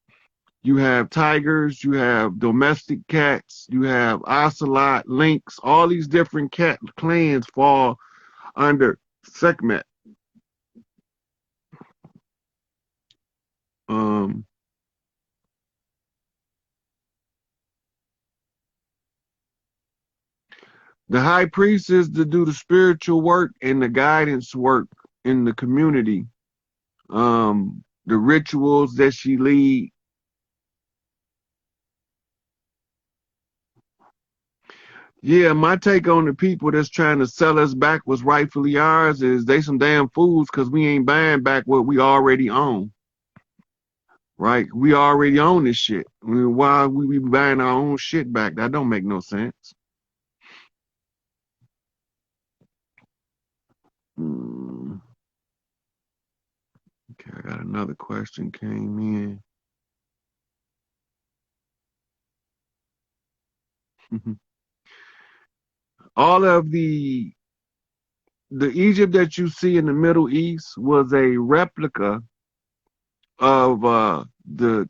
you have tigers, you have domestic cats, you have ocelot, lynx. All these different cat clans fall under Sekhmet. The high priest is to do the spiritual work and the guidance work in the community. The rituals that she lead. Yeah, my take on the people that's trying to sell us back what's rightfully ours is they some damn fools because we ain't buying back what we already own. Right? We already own this shit. I mean, why we be buying our own shit back? That don't make no sense. Okay, I got another question came in. All of the Egypt that you see in the Middle East was a replica of the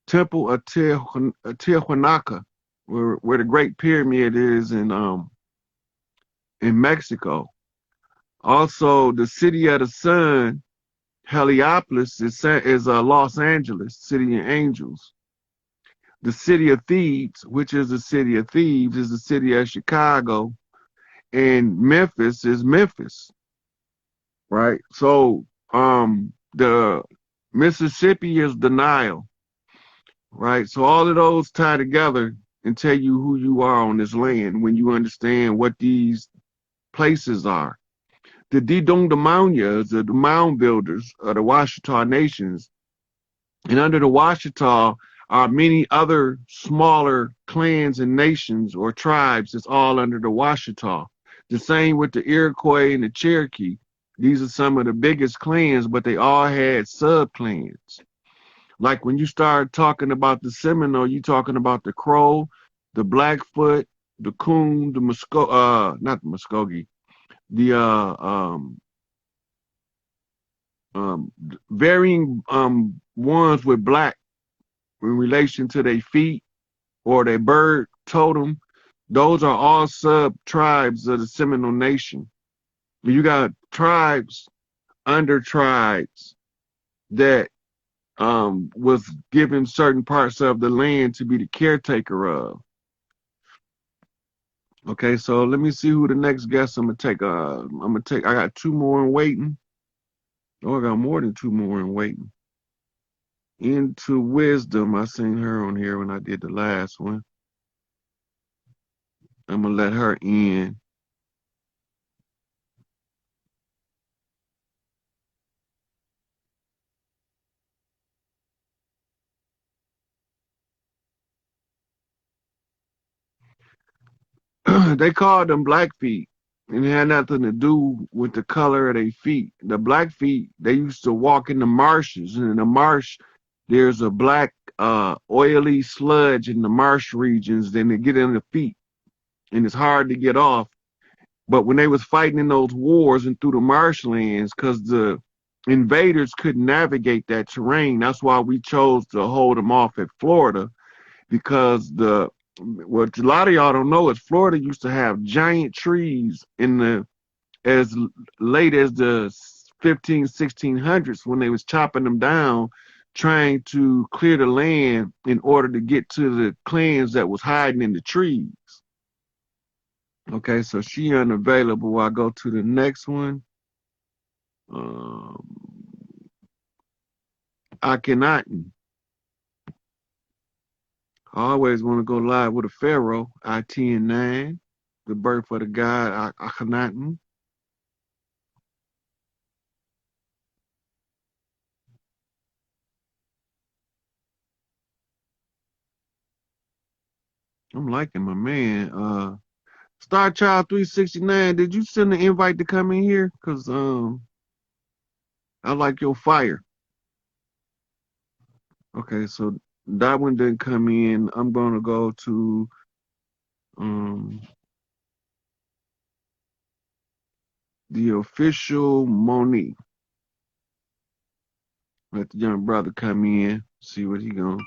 Temple of Tiahuanaca, where the Great Pyramid is in Mexico. Also, the City of the Sun, Heliopolis, is Los Angeles, City of Angels. The City of Thebes, which is the City of Thebes, is the City of Chicago. And Memphis is Memphis, right? So the Mississippi is the Nile, right? So all of those tie together and tell you who you are on this land when you understand what these places are. The Didongdamaunyas are the mound builders of the Washita Nations. And under the Washita are many other smaller clans and nations or tribes that's all under the Washita. The same with the Iroquois and the Cherokee. These are some of the biggest clans, but they all had sub-clans. Like when you start talking about the Seminole, you're talking about the Crow, the Blackfoot, the Coon, the not the Muskogee, the varying ones with black in relation to their feet or their bird totem. Those are all sub-tribes of the Seminole Nation. You got tribes under tribes that was given certain parts of the land to be the caretaker of. Okay, so let me see who the next guest I'm gonna take. I got two more in waiting. Oh, I got more than two more in waiting. Into Wisdom, I seen her on here when I did the last one. I'm gonna let her in. They called them Blackfeet, and it had nothing to do with the color of their feet. The Blackfeet, they used to walk in the marshes, and in the marsh, there's a black, oily sludge in the marsh regions. Then they get in the feet, and it's hard to get off. But when they was fighting in those wars and through the marshlands, because the invaders couldn't navigate that terrain, that's why we chose to hold them off at Florida, because what a lot of y'all don't know is Florida used to have giant trees as late as the 1600s when they was chopping them down trying to clear the land in order to get to the clans that was hiding in the trees. Okay, so she unavailable. I go to the next one. Akhenaten. I always want to go live with a pharaoh. I-10-9, the birth of the god Akhenaten. I'm liking my man. Star Child 369. Did you send an invite to come in here? Cause I like your fire. Okay, so that one didn't come in. I'm gonna go to the official Monique. Let the young brother come in, see what he gonna.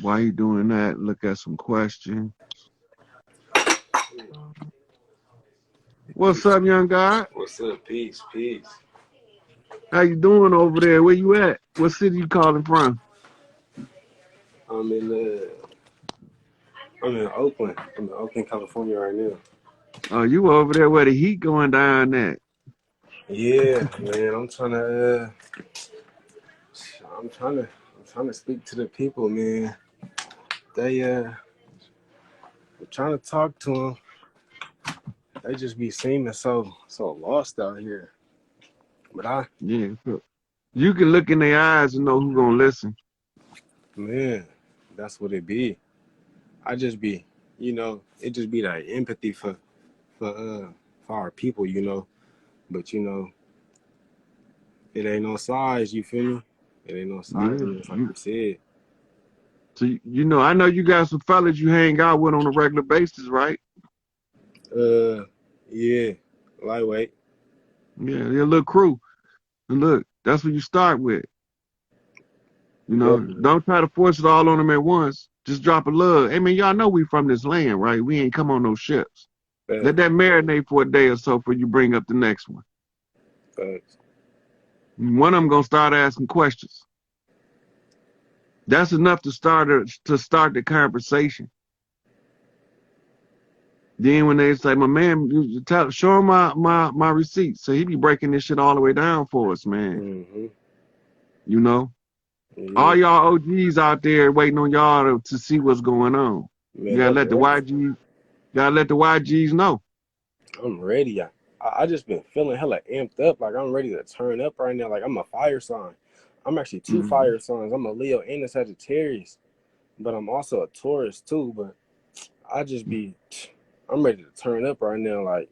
Why he doing that? Look at some questions. What's up, young guy? What's up? Peace, peace. How you doing over there? Where you at? What city you calling from? I'm in Oakland. I'm in Oakland, California right now. Oh, you over there where the heat going down at? Yeah, man. I'm trying to speak to the people, man. I'm trying to talk to them. They just be seeming so lost out here. But Yeah. So you can look in their eyes and know who's gonna listen. man, that's what it be. I just be, it just be that empathy for our people, But it ain't no size, you feel me? It ain't no size in this, like you said. So I know you got some fellas you hang out with on a regular basis, right? Yeah, lightweight. Yeah, your little crew. And look, that's what you start with. Definitely. Don't try to force it all on them at once. Just drop a love. Hey man, y'all know we from this land, right? We ain't come on no ships. Facts. Let that marinate for a day or so before you bring up the next one. Facts. One of them gonna start asking questions. That's enough to start the conversation. Then when they say, my man, show him my receipts. So he be breaking this shit all the way down for us, man. Mm-hmm. Yeah. All y'all OGs out there waiting on y'all to see what's going on. Man, You gotta let the YGs know. I'm ready. I just been feeling hella amped up. Like I'm ready to turn up right now. Like I'm a fire sign. I'm actually two fire signs. I'm a Leo and a Sagittarius. But I'm also a Taurus too. But I'm ready to turn up right now. Like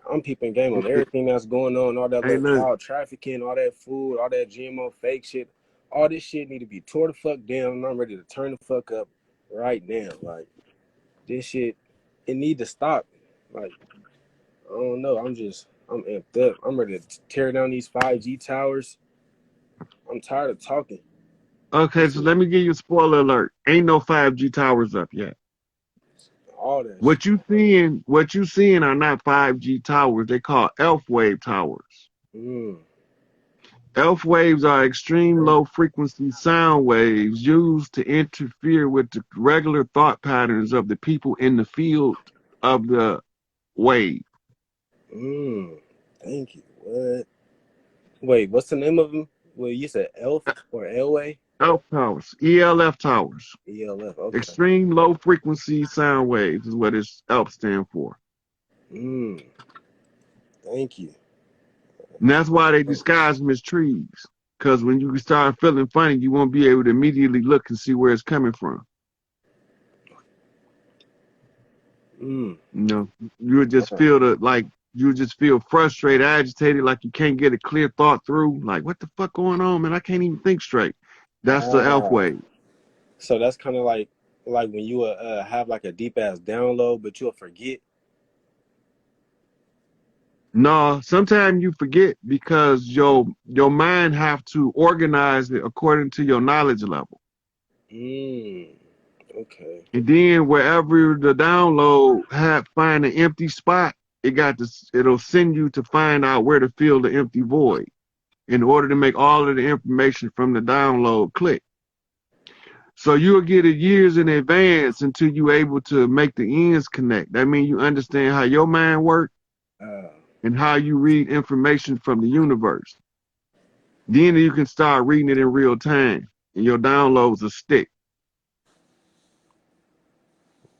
I'm peeping game on everything that's going on, all that little child trafficking, all that food, all that GMO fake shit. All this shit need to be tore the fuck down, and I'm ready to turn the fuck up right now. Like this shit, it need to stop. Like I don't know. I'm amped up. I'm ready to tear down these 5G towers. I'm tired of talking. Okay, so let me give you a spoiler alert. Ain't no 5G towers up yet. All that What shit. you seeing are not 5G towers. They call ELF wave towers. ELF waves are extreme low frequency sound waves used to interfere with the regular thought patterns of the people in the field of the wave. Thank you. What? Wait, what's the name of them? Well, you said ELF or Elway? ELF towers. ELF towers. ELF. Okay. Extreme low frequency sound waves is what ELF stand for. Thank you. And that's why they disguise them as trees. Because when you start feeling funny, you won't be able to immediately look and see where it's coming from. You would just feel frustrated, agitated, like you can't get a clear thought through. Like, what the fuck going on, man? I can't even think straight. That's the ELF wave. So that's kind of like when you have like a deep ass download, but you'll forget. No, sometimes you forget because your mind have to organize it according to your knowledge level. Okay. And then wherever the download find an empty spot, it'll send you to find out where to fill the empty void. in order to make all of the information from the download click. So you'll get it years in advance until you're able to make the ends connect. That means you understand how your mind works and how you read information from the universe. Then you can start reading it in real time, and your downloads will stick.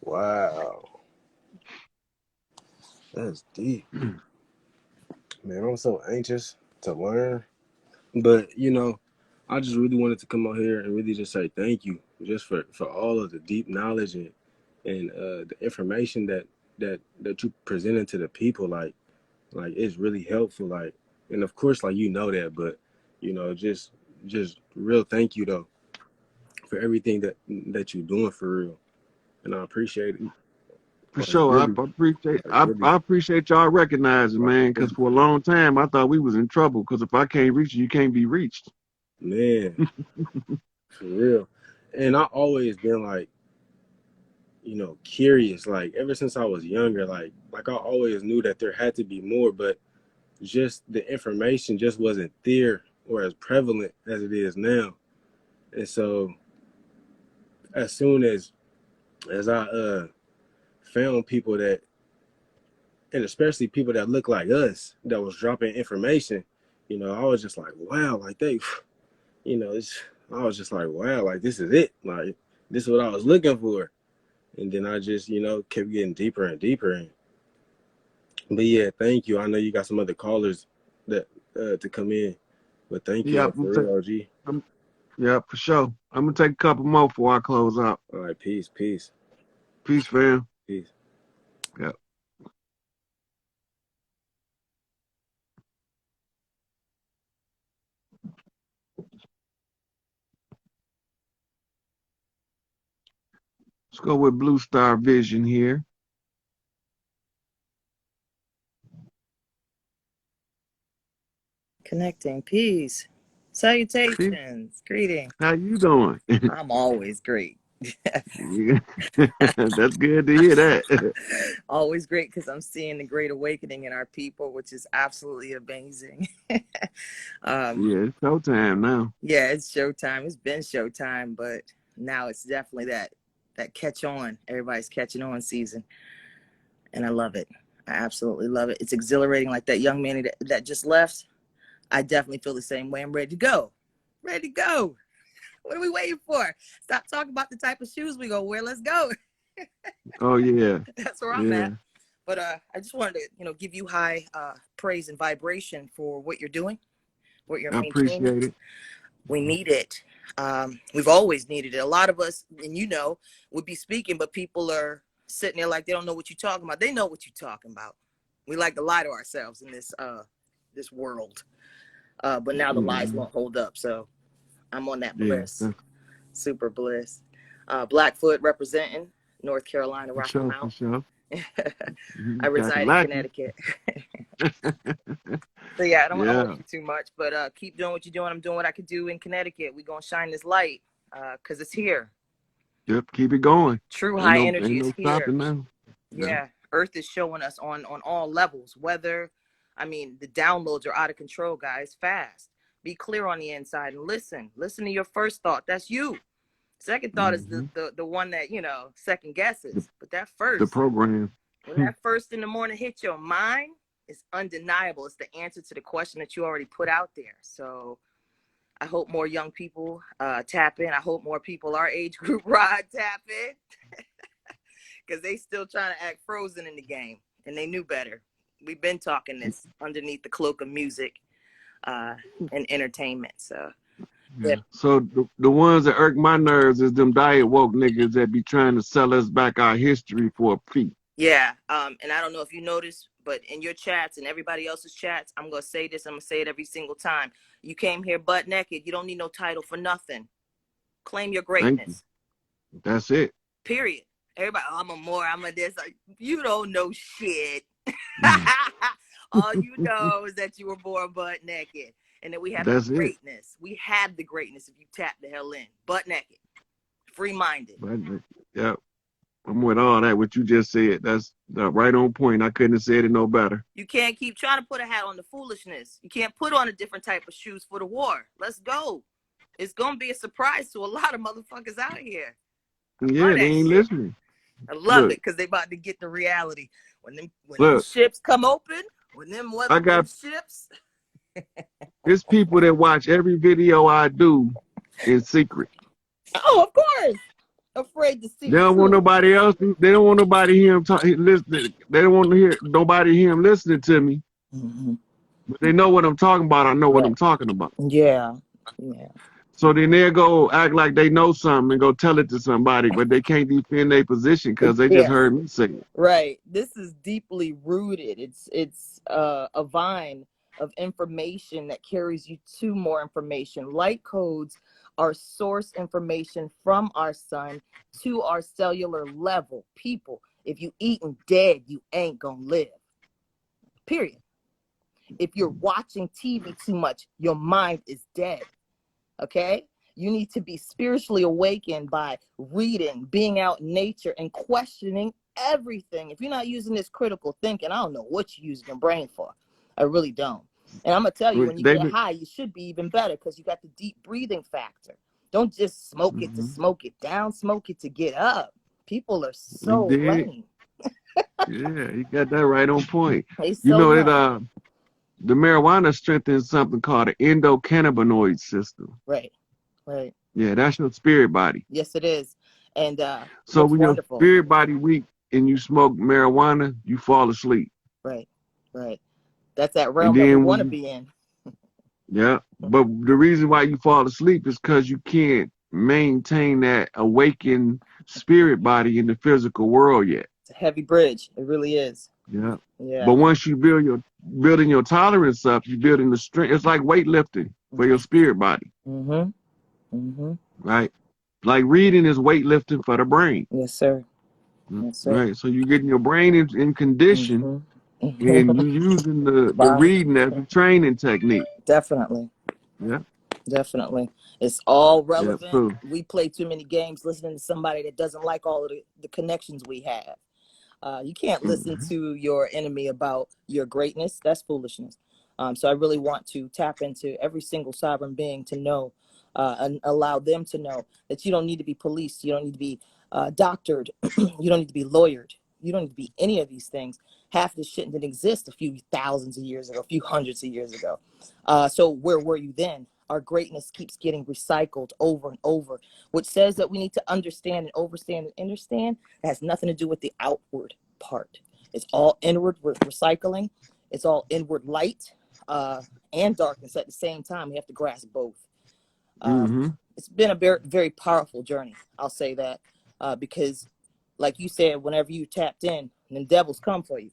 Wow. That's deep. Man, I'm so anxious to learn. But, you know, I just really wanted to come out here and really just say thank you just for all of the deep knowledge and the information that you presented to the people. Like it's really helpful. Like, and of course, like, you know that, but, you know, just real thank you though for everything that you're doing for real. And I appreciate it. For sure. Really, I appreciate y'all recognizing, man, because for a long time I thought we was in trouble, because if I can't reach you, you can't be reached. Man, for real. And I always been like, you know, curious, like ever since I was younger, like I always knew that there had to be more, but just the information just wasn't there or as prevalent as it is now. And so as soon as I found people that, and especially people that look like us, that was dropping information, you know, I was just like, wow, like they, you know, I was just like, wow, like this is it. Like this is what I was looking for. And then I just, you know, kept getting deeper and deeper. But yeah, thank you. I know you got some other callers that to come in, but thank you for real, OG. Yeah, for sure. I'm gonna take a couple more before I close out. All right, peace, peace, fam. Peace. Yeah. Let's go with Blue Star Vision here. Connecting. Peace. Salutations. Greetings. How you doing? I'm always great. Yeah. That's good to hear that. Always great, because I'm seeing the great awakening in our people, which is absolutely amazing. Yeah, it's showtime now. Yeah, it's showtime. It's been showtime, but now it's definitely that catch on. Everybody's catching on season. And I love it. I absolutely love it. It's exhilarating, like that young man that just left. I definitely feel the same way. I'm ready to go. Ready to go. What are we waiting for? Stop talking about the type of shoes we gonna wear. Let's go. Oh yeah. That's where I'm at. But I just wanted to, you know, give you high praise and vibration for what you're doing, what you're maintaining. I appreciate it. We need it. We've always needed it. A lot of us, and you know, would be speaking, but people are sitting there like they don't know what you're talking about. They know what you're talking about. We like to lie to ourselves in this world. But now the lies won't hold up. So I'm on that bliss. Super bliss. Blackfoot representing North Carolina, Rocky Mount. Sure. I reside in Connecticut. So yeah, I don't want to hold you too much, but keep doing what you're doing. I'm doing what I could do in Connecticut. We're going to shine this light because it's here. Yep, keep it going. True high energy is here. Now. Yeah, Earth is showing us on all levels. Weather, I mean, the downloads are out of control, guys. Fast. Be clear on the inside and listen. Listen to your first thought. That's you. Second thought is the one that, you know, second guesses. But that first. The program. When that first in the morning hits your mind, it's undeniable. It's the answer to the question that you already put out there. So I hope more young people tap in. I hope more people our age group, Rod, tap in. Because they still trying to act frozen in the game. And they knew better. We've been talking this underneath the cloak of music and entertainment. So yeah. So the ones that irk my nerves is them diet woke niggas that be trying to sell us back our history for a fee. Yeah. And I don't know if you noticed, but in your chats and everybody else's chats, I'm going to say this. I'm going to say it every single time. You came here butt naked. You don't need no title for nothing. Claim your greatness. You. That's it. Period. Everybody, oh, I'm a this. Like, you don't know shit. All you know is that you were born butt naked. And that we have the greatness. We have the greatness if you tap the hell in. Butt naked. Free-minded. Yep. I'm with all that. What you just said, that's right on point. I couldn't have said it no better. You can't keep trying to put a hat on the foolishness. You can't put on a different type of shoes for the war. Let's go. It's gonna be a surprise to a lot of motherfuckers out here. Yeah, they ain't listening. I love it because they about to get the reality. When them ships come open, when them ships. There's people that watch every video I do in secret. Oh, of course. Afraid to see. They don't want nobody else. They don't want nobody to hear him talk. Listen. They don't want to hear nobody hear him listening to me. Mm-hmm. But they know what I'm talking about. I know what I'm talking about. Yeah. So then they'll go act like they know something and go tell it to somebody, but they can't defend their position because they just heard me say it. Right. This is deeply rooted. It's a vine of information that carries you to more information. Light codes are source information from our sun to our cellular level. People, if you eating dead, you ain't gonna live. Period. If you're watching TV too much, your mind is dead. Okay? You need to be spiritually awakened by reading, being out in nature, and questioning everything. If you're not using this critical thinking, I don't know what you're using your brain for. I really don't. And I'm going to tell you, when you get high, you should be even better because you got the deep breathing factor. Don't just smoke it to smoke it down, smoke it to get up. People are so lame. Yeah, you got that right on point. You know that the marijuana strengthens something called the endocannabinoid system. Right. Yeah, that's your spirit body. Yes, it is. And so when your spirit body weak and you smoke marijuana, you fall asleep. Right. That's that realm that we want to be in. Yeah, but the reason why you fall asleep is because you can't maintain that awakened spirit body in the physical world yet. It's a heavy bridge. It really is. Yeah. But once you building your tolerance up, you're building the strength. It's like weightlifting for your spirit body. Right? Like reading is weightlifting for the brain. Yes, sir. Right. So you're getting your brain in condition and you're using the reading as a training technique. Definitely. Yeah. Definitely. It's all relevant. Yeah, we play too many games listening to somebody that doesn't like all of the connections we have. You can't listen to your enemy about your greatness. That's foolishness. So I really want to tap into every single sovereign being to know and allow them to know that you don't need to be policed. You don't need to be doctored. You don't need to be lawyered. You don't need to be any of these things. Half this shit didn't exist a few thousands of years ago, a few hundreds of years ago. So where were you then? Our greatness keeps getting recycled over and over, which says that we need to understand and overstand and understand. It has nothing to do with the outward part. It's all inward recycling. It's all inward light and darkness at the same time. We have to grasp both. It's been a very, very powerful journey. I'll say that because, like you said, whenever you tapped in, the devils come for you.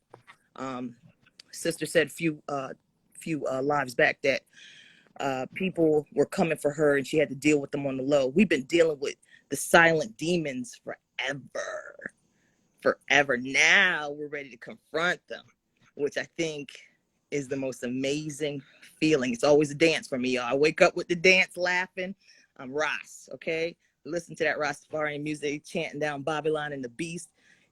Sister said few lives back that people were coming for her and she had to deal with them on the low. We've been dealing with the silent demons forever. Now we're ready to confront them, which I think is the most amazing feeling. It's always a dance for me, y'all. I wake up with the dance laughing. I'm Ras, okay? Listen to that Rastafarian music, chanting down Babylon and the Beast.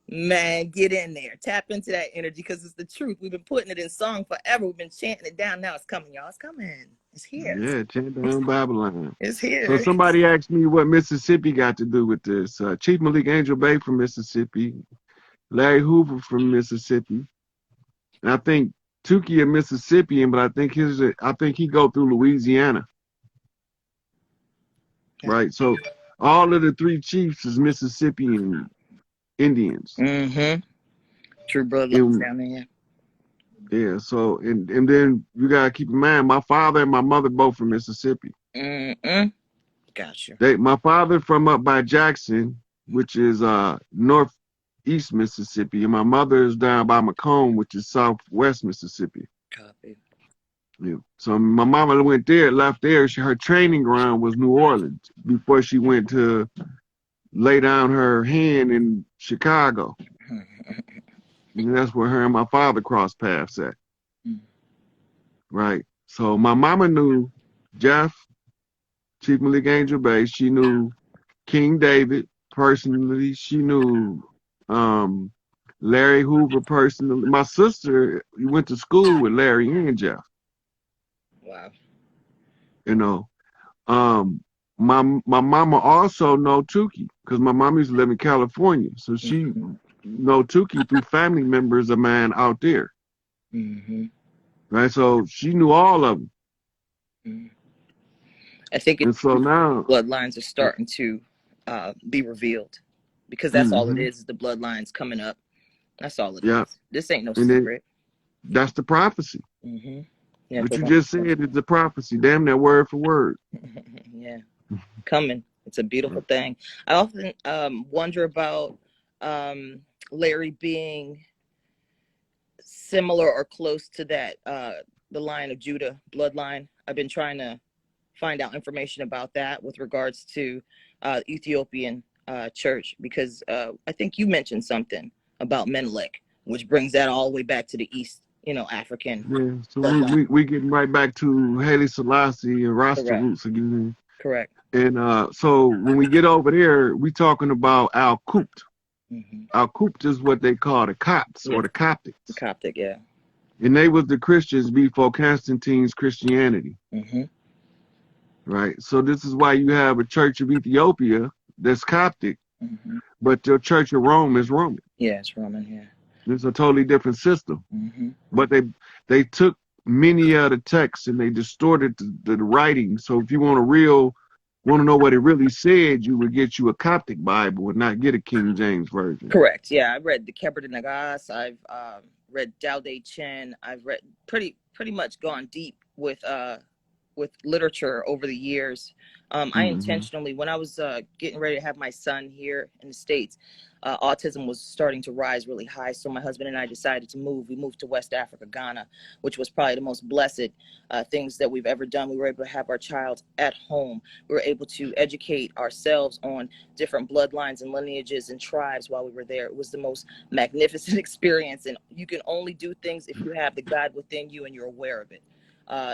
Man, get in there. Tap into that energy because it's the truth. We've been putting it in song forever. We've been chanting it down. Now it's coming, y'all. It's coming. It's here. Yeah, chanting down Babylon. It's here. So somebody asked me what Mississippi got to do with this. Chief Malik Angel Bay from Mississippi. Larry Hoover from Mississippi. And I think Tukey a Mississippian, but I think he go through Louisiana. Okay. Right. So all of the three chiefs is Mississippian Indians. True brothers down there. Yeah. So and then you gotta keep in mind, my father and my mother both from Mississippi. Gotcha. My father from up by Jackson, which is northeast Mississippi, and my mother is down by Macomb, which is southwest Mississippi. Copy. Yeah. So my mama went there, left there. Her training ground was New Orleans before she went to lay down her hand in Chicago. And that's where her and my father crossed paths at. Right. So my mama knew Jeff, Chief Malik Angel Bay. She knew King David personally. She knew Larry Hoover personally. My sister went to school with Larry and Jeff. Wow. You know, my mama also know Tukey because my mom used to live in California, so she know Tukey through family members of mine out there. Mm-hmm. Right, so she knew all of them. Mm-hmm. I think and so now bloodlines are starting to be revealed because that's all it is the bloodlines coming up. That's all it is. This ain't no secret. That's the prophecy. Yeah, what you just said is the prophecy. Damn that word for word. Yeah, coming. It's a beautiful thing. I often wonder about Larry being similar or close to that, the Lion of Judah bloodline. I've been trying to find out information about that with regards to Ethiopian church, because I think you mentioned something about Menelik, which brings that all the way back to the East, African. Yeah, so we getting right back to Haile Selassie and Rasta roots again. Correct. And so when we get over there, we talking about Al-Qubt. Al-Qubt is what they call the Copts or the Coptics. The Coptic, yeah. And they was the Christians before Constantine's Christianity. Right. So this is why you have a Church of Ethiopia that's Coptic, but your Church of Rome is Roman. Yeah, it's Roman. Yeah. It's a totally different system. But they took many of the texts and they distorted the writing. So if you want to know what it really said, you would get you a Coptic Bible and not get a King James version. Correct. Yeah, I read the Keber de Nagas. I've read Dao De Chen. I've read pretty much gone deep with literature over the years. I intentionally, when I was getting ready to have my son here in the States, autism was starting to rise really high. So my husband and I decided to move. We moved to West Africa, Ghana, which was probably the most blessed things that we've ever done. We were able to have our child at home. We were able to educate ourselves on different bloodlines and lineages and tribes while we were there. It was the most magnificent experience. And you can only do things if you have the God within you and you're aware of it.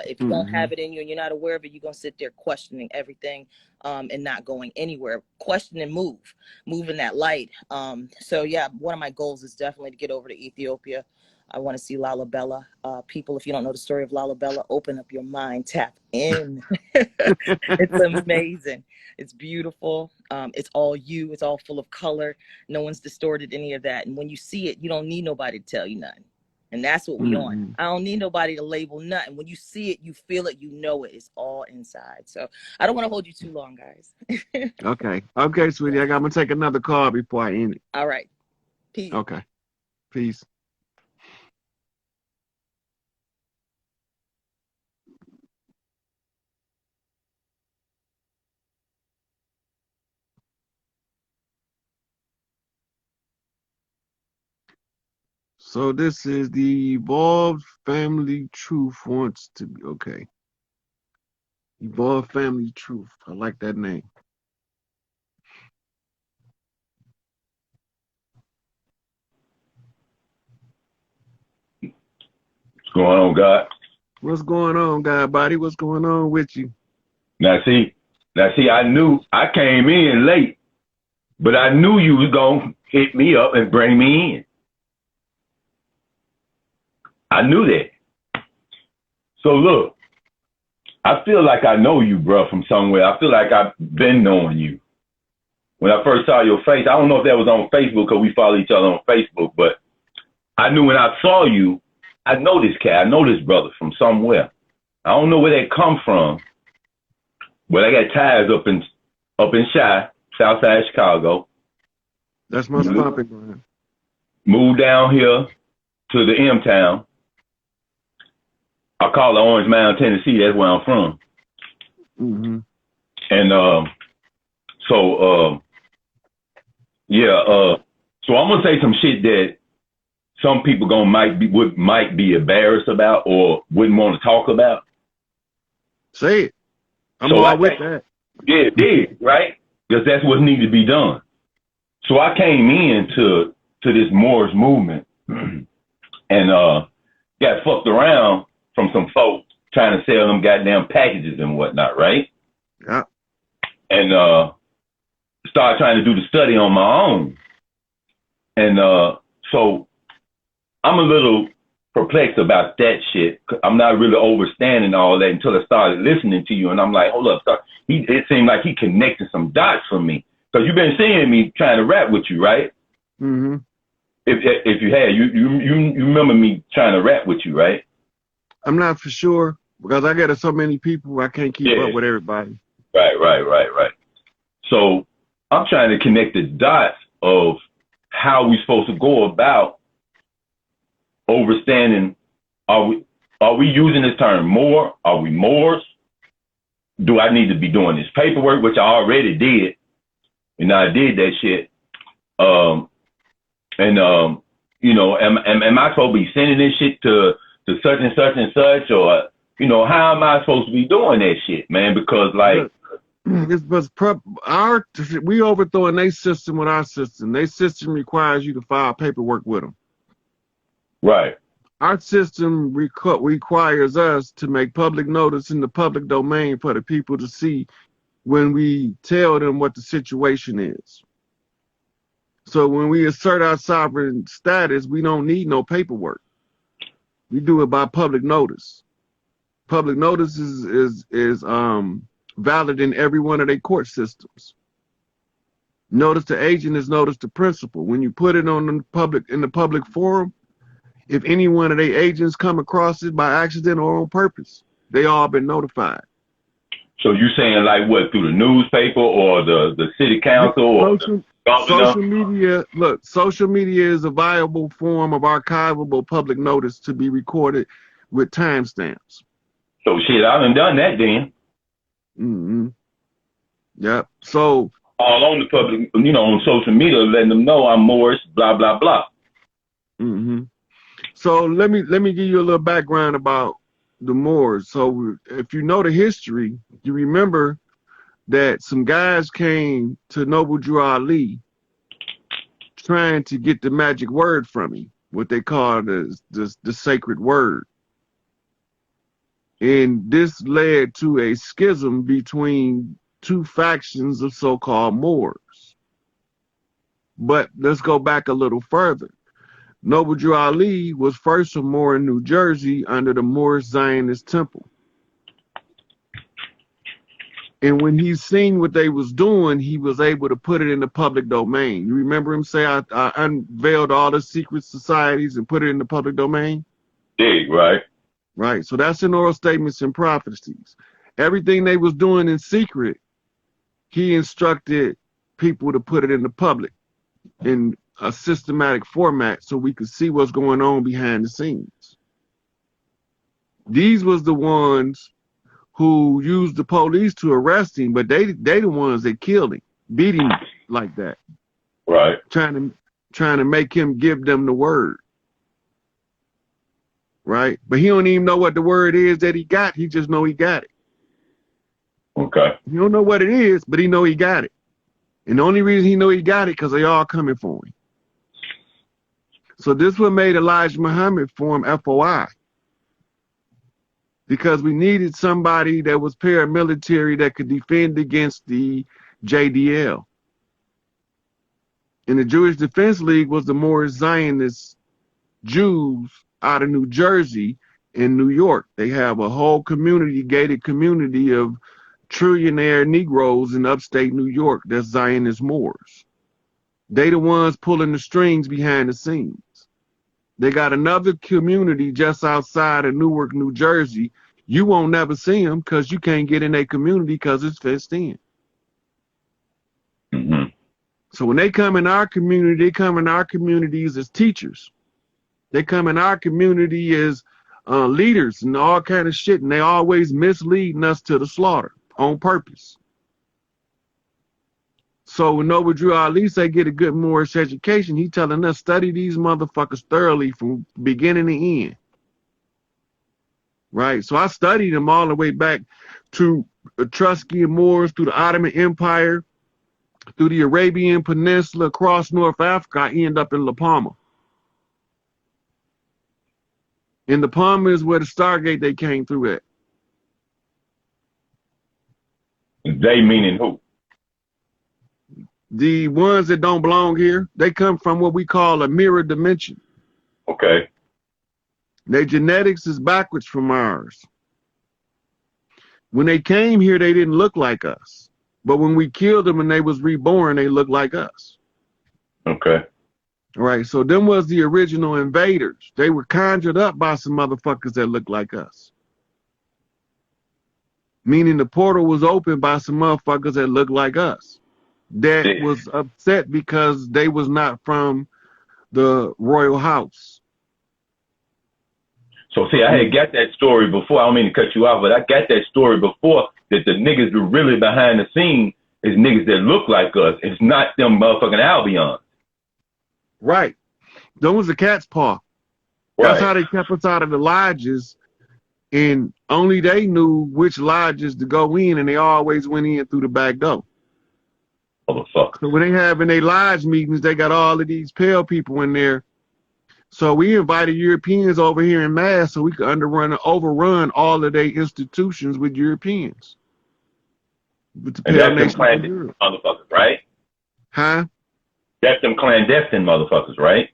If you don't have it in you and you're not aware of it, you're going to sit there questioning everything and not going anywhere. Question and move in that light. So, yeah, one of my goals is definitely to get over to Ethiopia. I want to see Lalibela. People, if you don't know the story of Lalibela, open up your mind, tap in. It's amazing. It's beautiful. It's all you. It's all full of color. No one's distorted any of that. And when you see it, you don't need nobody to tell you nothing. And that's what we on. I don't need nobody to label nothing. When you see it, you feel it, you know it. It's all inside. So I don't want to hold you too long, guys. Okay, sweetie. I'm going to take another call before I end it. All right. Peace. Okay. Peace. So this is the Evolved Family Truth wants to be okay. Evolved Family Truth. I like that name. What's going on, God? What's going on, God body? What's going on with you? Now see, I knew I came in late, but I knew you was gonna hit me up and bring me in. I knew that. So look, I feel like I know you, bro, from somewhere. I feel like I've been knowing you. When I first saw your face, I don't know if that was on Facebook because we follow each other on Facebook, but I knew when I saw you, I know this cat. I know this brother from somewhere. I don't know where they come from, but I got ties up in Chi, Southside Chicago. That's my stomping ground. Moved down here to the M-Town. I call it Orange Mound, Tennessee. That's where I'm from. And so I'm gonna say some shit that some people might be embarrassed about or wouldn't want to talk about. Say it. I'm all with that. Yeah, did right? Because that's what needs to be done. So I came into this Moors movement and got fucked around from some folks trying to sell them goddamn packages and whatnot, right? Yeah. And started trying to do the study on my own. so I'm a little perplexed about that shit. I'm not really understanding all that until I started listening to you, and I'm like, hold up, it seemed like he connected some dots for me, because you've been seeing me trying to rap with you, right? Mm-hmm. If you had, you remember me trying to rap with you, right? I'm not for sure, because I got so many people, I can't keep up with everybody. Right. So I'm trying to connect the dots of how we supposed to go about overstanding. Are we using this term more? Are we Moors? Do I need to be doing this paperwork, which I already did? And I did that shit. You know, am I supposed to be sending this shit to such and such and such, or, you know, how am I supposed to be doing that shit, man? Because like, we overthrowing their system with our system. Their system requires you to file paperwork with them. Right. Our system requires us to make public notice in the public domain for the people to see when we tell them what the situation is. So when we assert our sovereign status, we don't need no paperwork. We do it by public notice. Public notice is valid in every one of their court systems. Notice to agent is notice to principal. When you put it on the public forum, if any one of their agents come across it by accident or on purpose, they all been notified. So you saying like what, through the newspaper or the city council or social media? Look, social media is a viable form of archivable public notice to be recorded with timestamps. So shit, I done that then. Mm-hmm. Yep. So all on the public, you know, on social media, letting them know I'm Morris, blah blah blah. Mm-hmm. So let me give you a little background about the Moors. So if you know the history, you remember that some guys came to Noble Drew Ali trying to get the magic word from him, what they call the sacred word. And this led to a schism between two factions of so-called Moors. But let's go back a little further. Noble Drew Ali was first a Moor in New Jersey under the Moorish Zionist Temple. And when he seen what they was doing, he was able to put it in the public domain. You remember him say, I unveiled all the secret societies and put it in the public domain? Dig, right? Right. So that's in Oral Statements and Prophecies. Everything they was doing in secret, he instructed people to put it in the public in a systematic format so we could see what's going on behind the scenes. These was the ones who used the police to arrest him, but they the ones that killed him, beat him like that. Right. Trying to make him give them the word. Right? But he don't even know what the word is that he got. He just know he got it. Okay. He don't know what it is, but he know he got it. And the only reason he know he got it because they all coming for him. So this what made Elijah Muhammad form FOI. Because we needed somebody that was paramilitary that could defend against the JDL. And the Jewish Defense League was the Moorish Zionist Jews out of New Jersey and New York. They have a whole community, gated community of trillionaire Negroes in upstate New York that's Zionist Moors. They the ones pulling the strings behind the scenes. They got another community just outside of Newark, New Jersey. You won't never see them because you can't get in a community because it's fenced in. Mm-hmm. So when they come in our community, they come in our communities as teachers. They come in our community as leaders and all kind of shit, and they always misleading us to the slaughter on purpose. So when Noble Drew Ali say get a good Moorish education, he telling us study these motherfuckers thoroughly from beginning to end. Right? So I studied them all the way back to Etruscan Moors, through the Ottoman Empire, through the Arabian Peninsula, across North Africa. I end up in La Palma. And La Palma is where the Stargate they came through at. They meaning who? The ones that don't belong here, they come from what we call a mirror dimension. Okay. Their genetics is backwards from ours. When they came here, they didn't look like us. But when we killed them and they was reborn, they looked like us. Okay. All right, so them was the original invaders. They were conjured up by some motherfuckers that looked like us. Meaning the portal was opened by some motherfuckers that looked like us. That was upset because they was not from the royal house. So see, I had got that story before. I don't mean to cut you off, but I got that story before that the niggas that really behind the scene is niggas that look like us. It's not them motherfucking Albions. Right. Those was a cat's paw. Right. That's how they kept us out of the lodges, and only they knew which lodges to go in, and they always went in through the back door. Motherfucker. So when they having their lodge meetings, they got all of these pale people in there. So we invited Europeans over here in mass so we could overrun all of their institutions with Europeans. With the And pale that's them nations of Europe. clandestine motherfuckers, right? Huh? That's them clandestine motherfuckers, right?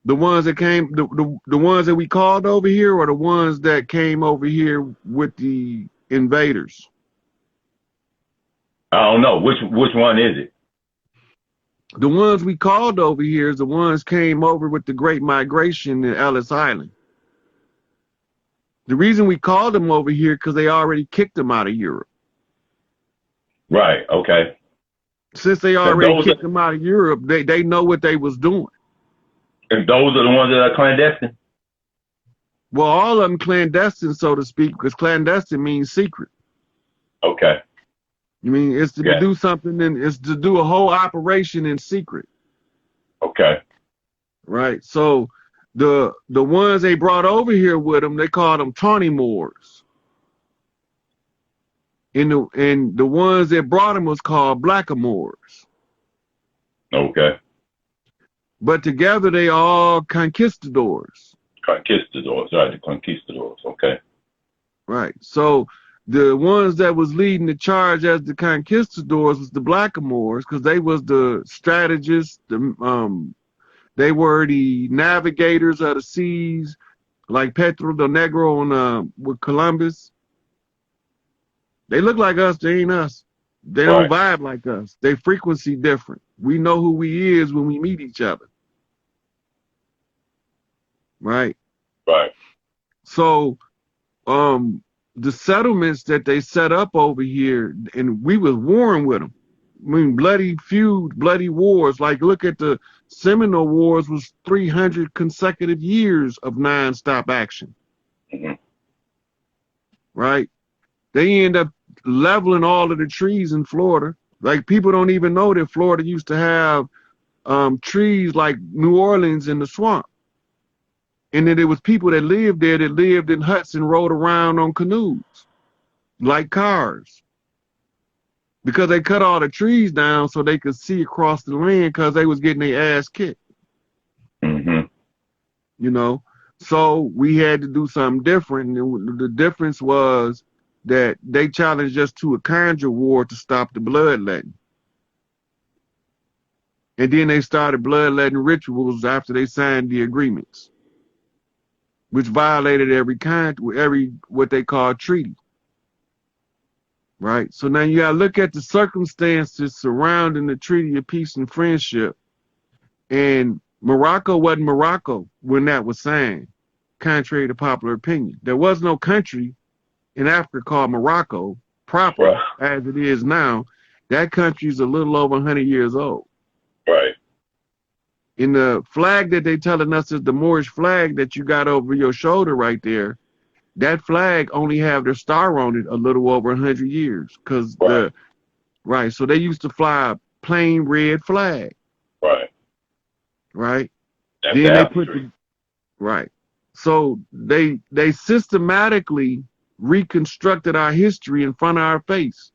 The ones that came, the ones that we called over here, or the ones that came over here with the invaders? I don't know. Which one is it? The ones we called over here is the ones came over with the Great Migration in Ellis Island. The reason we called them over here because they already kicked them out of Europe. Right. Okay. Since they already kicked them out of Europe, they know what they was doing. And those are the ones that are clandestine? Well, all of them clandestine, so to speak, because clandestine means secret. Okay. You mean it's to do something, and it's to do a whole operation in secret. Okay. Right. So the ones they brought over here with them, they called them Tawny Moors. And the ones that brought them was called Blackamoors. Okay. But together they all conquistadors. Conquistadors, right? The conquistadors. Okay. Right. So the ones that was leading the charge as the conquistadors was the Blackamoors, because they was the strategists. They were the navigators of the seas, like Pedro de Negro on with Columbus. They look like us. They ain't us. They don't vibe like us. They frequency different. We know who we is when we meet each other. Right. Right. So, the settlements that they set up over here, and we was warring with them. I mean, bloody feud, bloody wars. Like, look at the Seminole Wars was 300 consecutive years of nonstop action. Mm-hmm. Right? They end up leveling all of the trees in Florida. Like, people don't even know that Florida used to have trees like New Orleans in the swamp. And then there was people that lived there that lived in huts and rode around on canoes, like cars. Because they cut all the trees down so they could see across the land because they was getting their ass kicked. Mm-hmm. You know? So we had to do something different. And the difference was that they challenged us to a conjure war to stop the bloodletting. And then they started bloodletting rituals after they signed the agreements, which violated every what they call treaty. Right? So now you gotta look at the circumstances surrounding the Treaty of Peace and Friendship. And Morocco wasn't Morocco when that was signed, contrary to popular opinion. There was no country in Africa called Morocco proper as it is now. That country's a little over 100 years old. Right. In the flag that they telling us is the Moorish flag that you got over your shoulder right there, that flag only have their star on it a little over 100 years. Cause so they used to fly a plain red flag. Right. Right. That's then they put So they systematically reconstructed our history in front of our face.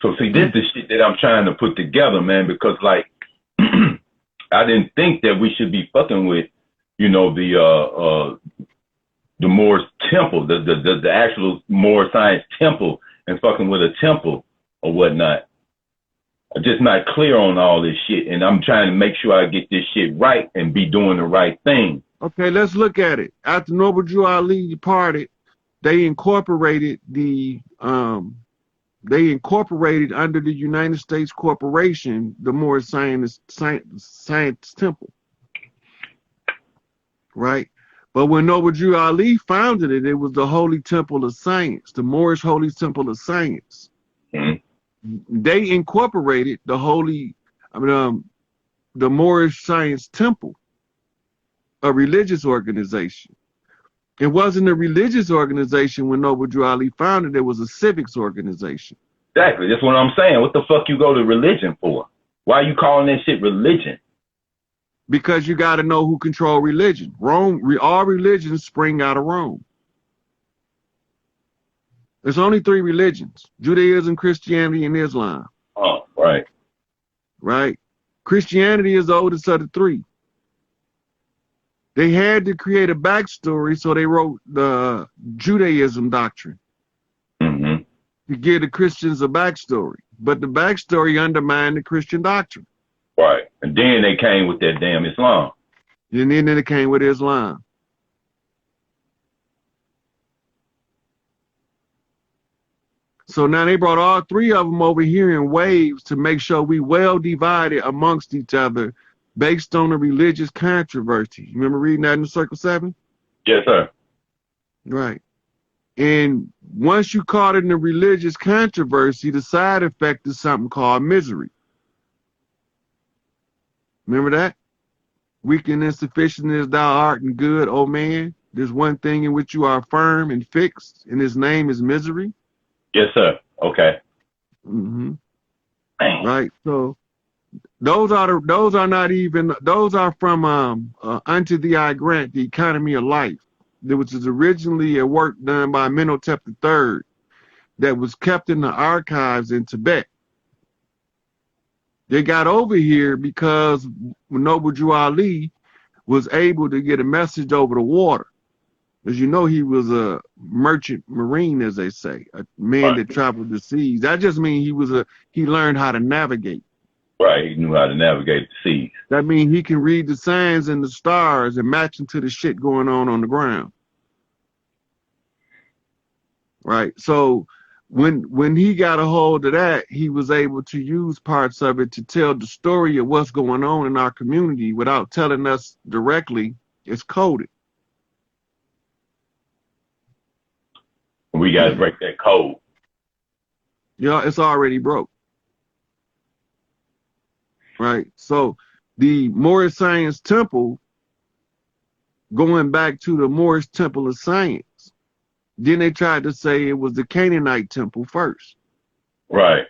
So see, this is shit that I'm trying to put together, man, because like I didn't think that we should be fucking with, you know, the Moorish temple, the actual Moorish science temple and fucking with a temple or whatnot. I'm just not clear on all this shit, and I'm trying to make sure I get this shit right and be doing the right thing. Okay, let's look at it. After Noble Drew Ali departed, they incorporated under the United States Corporation the Moorish Science Temple, right? But when Noble Drew Ali founded it, it was the Holy Temple of Science, the Moorish Holy Temple of Science. Mm-hmm. They incorporated the Moorish Science Temple, a religious organization. It wasn't a religious organization when Noble Drew Ali founded it. It was a civics organization. Exactly. That's what I'm saying. What the fuck you go to religion for? Why are you calling that shit religion? Because you got to know who control religion. Rome, all religions spring out of Rome. There's only 3 religions: Judaism, Christianity, and Islam. Oh, right. Right? Christianity is the oldest of the 3. They had to create a backstory, so they wrote the Judaism doctrine to give the Christians a backstory. But the backstory undermined the Christian doctrine. Right. And then they came with that damn Islam. And then they came with Islam. So now they brought all 3 of them over here in waves to make sure we well divided amongst each other based on a religious controversy. You remember reading that in the Circle 7? Yes, sir. Right. And once you caught in the religious controversy, the side effect is something called misery. Remember that? Weak and insufficient as thou art and good, O man. There's one thing in which you are firm and fixed, and his name is misery. Yes, sir. Okay. Mm-hmm. Right. So those are from Unto Thee I Grant, The Economy of Life, which is originally a work done by Amenhotep III that was kept in the archives in Tibet. They got over here because Noble Drew Ali was able to get a message over the water. As you know, he was a merchant marine, as they say, a man that traveled the seas. That just means he learned how to navigate. Right, he knew how to navigate the seas. That means he can read the signs and the stars and match them to the shit going on the ground. Right, so when he got a hold of that, he was able to use parts of it to tell the story of what's going on in our community without telling us directly. It's coded. We got to break that code. Yeah, it's already broke. Right. So the Moorish Science Temple, going back to the Moorish Temple of Science, then they tried to say it was the Canaanite Temple first. Right.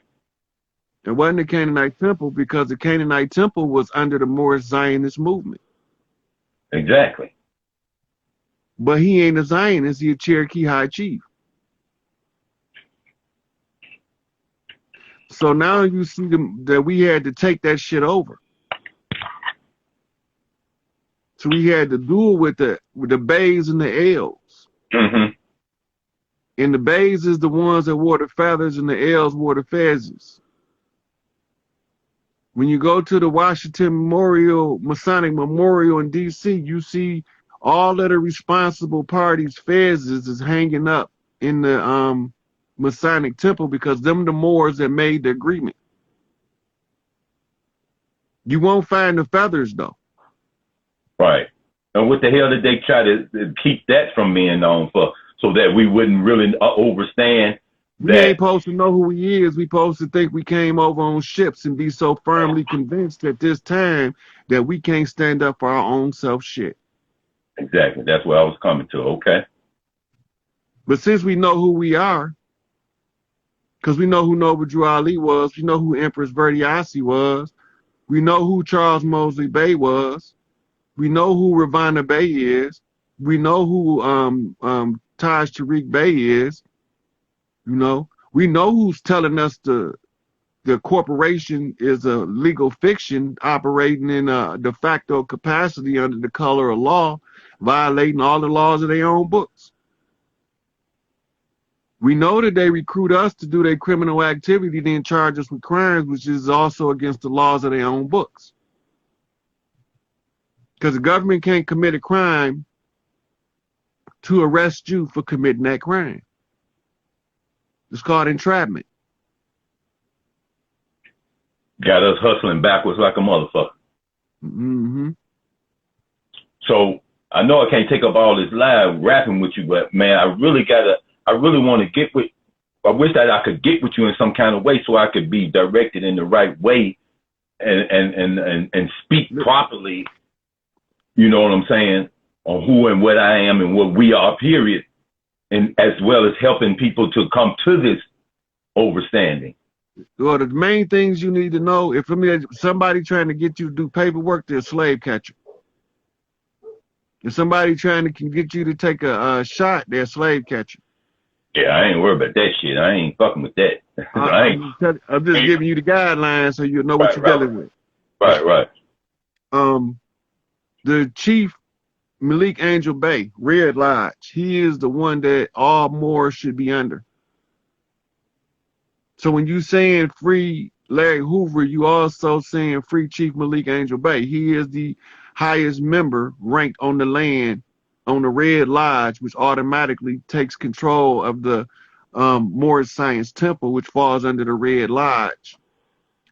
It wasn't the Canaanite Temple because the Canaanite Temple was under the Moorish Zionist movement. Exactly. But he ain't a Zionist, he a Cherokee High Chief. So now you see that we had to take that shit over. So we had to duel with the Bays and the L's. Mm-hmm. And the Bays is the ones that wore the feathers and the L's wore the fezzes. When you go to the Washington Masonic Memorial in D.C., you see all of the responsible parties' fezzes is hanging up in the Masonic Temple because them the Moors that made the agreement. You won't find the feathers though. Right. And what the hell did they try to keep that from being known for? So that we wouldn't really overstand that. We ain't supposed to know who he is. We supposed to think we came over on ships and be so firmly convinced at this time that we can't stand up for our own self shit. Exactly. That's where I was coming to. Okay. But since we know who we are, because we know who Noble Drew Ali was, we know who Empress Verdiasi was, we know who Charles Mosley Bey was, we know who Ravana Bey is, we know who Taj Tariq Bey is, you know, we know who's telling us the corporation is a legal fiction operating in a de facto capacity under the color of law, violating all the laws of their own books. We know that they recruit us to do their criminal activity, then charge us with crimes, which is also against the laws of their own books. Because the government can't commit a crime to arrest you for committing that crime. It's called entrapment. Got us hustling backwards like a motherfucker. Mm-hmm. So I know I can't take up all this live rapping with you, but man, I really want to get with. I wish that I could get with you in some kind of way so I could be directed in the right way and speak properly. You know what I'm saying? On who and what I am and what we are, period. And as well as helping people to come to this overstanding. Well, the main things you need to know, if somebody trying to get you to do paperwork, they're a slave catcher. If somebody trying to get you to take a shot, they're a slave catcher. Yeah, I ain't worried about that shit. I ain't fucking with that. I'm just giving you the guidelines so you know what you're dealing with. Right. The chief, Malik Angel Bey, Red Lodge, he is the one that all Moors should be under. So when you saying free Larry Hoover, you also saying free Chief Malik Angel Bey. He is the highest member ranked on the land on the Red Lodge, which automatically takes control of the Moorish Science Temple, which falls under the Red Lodge.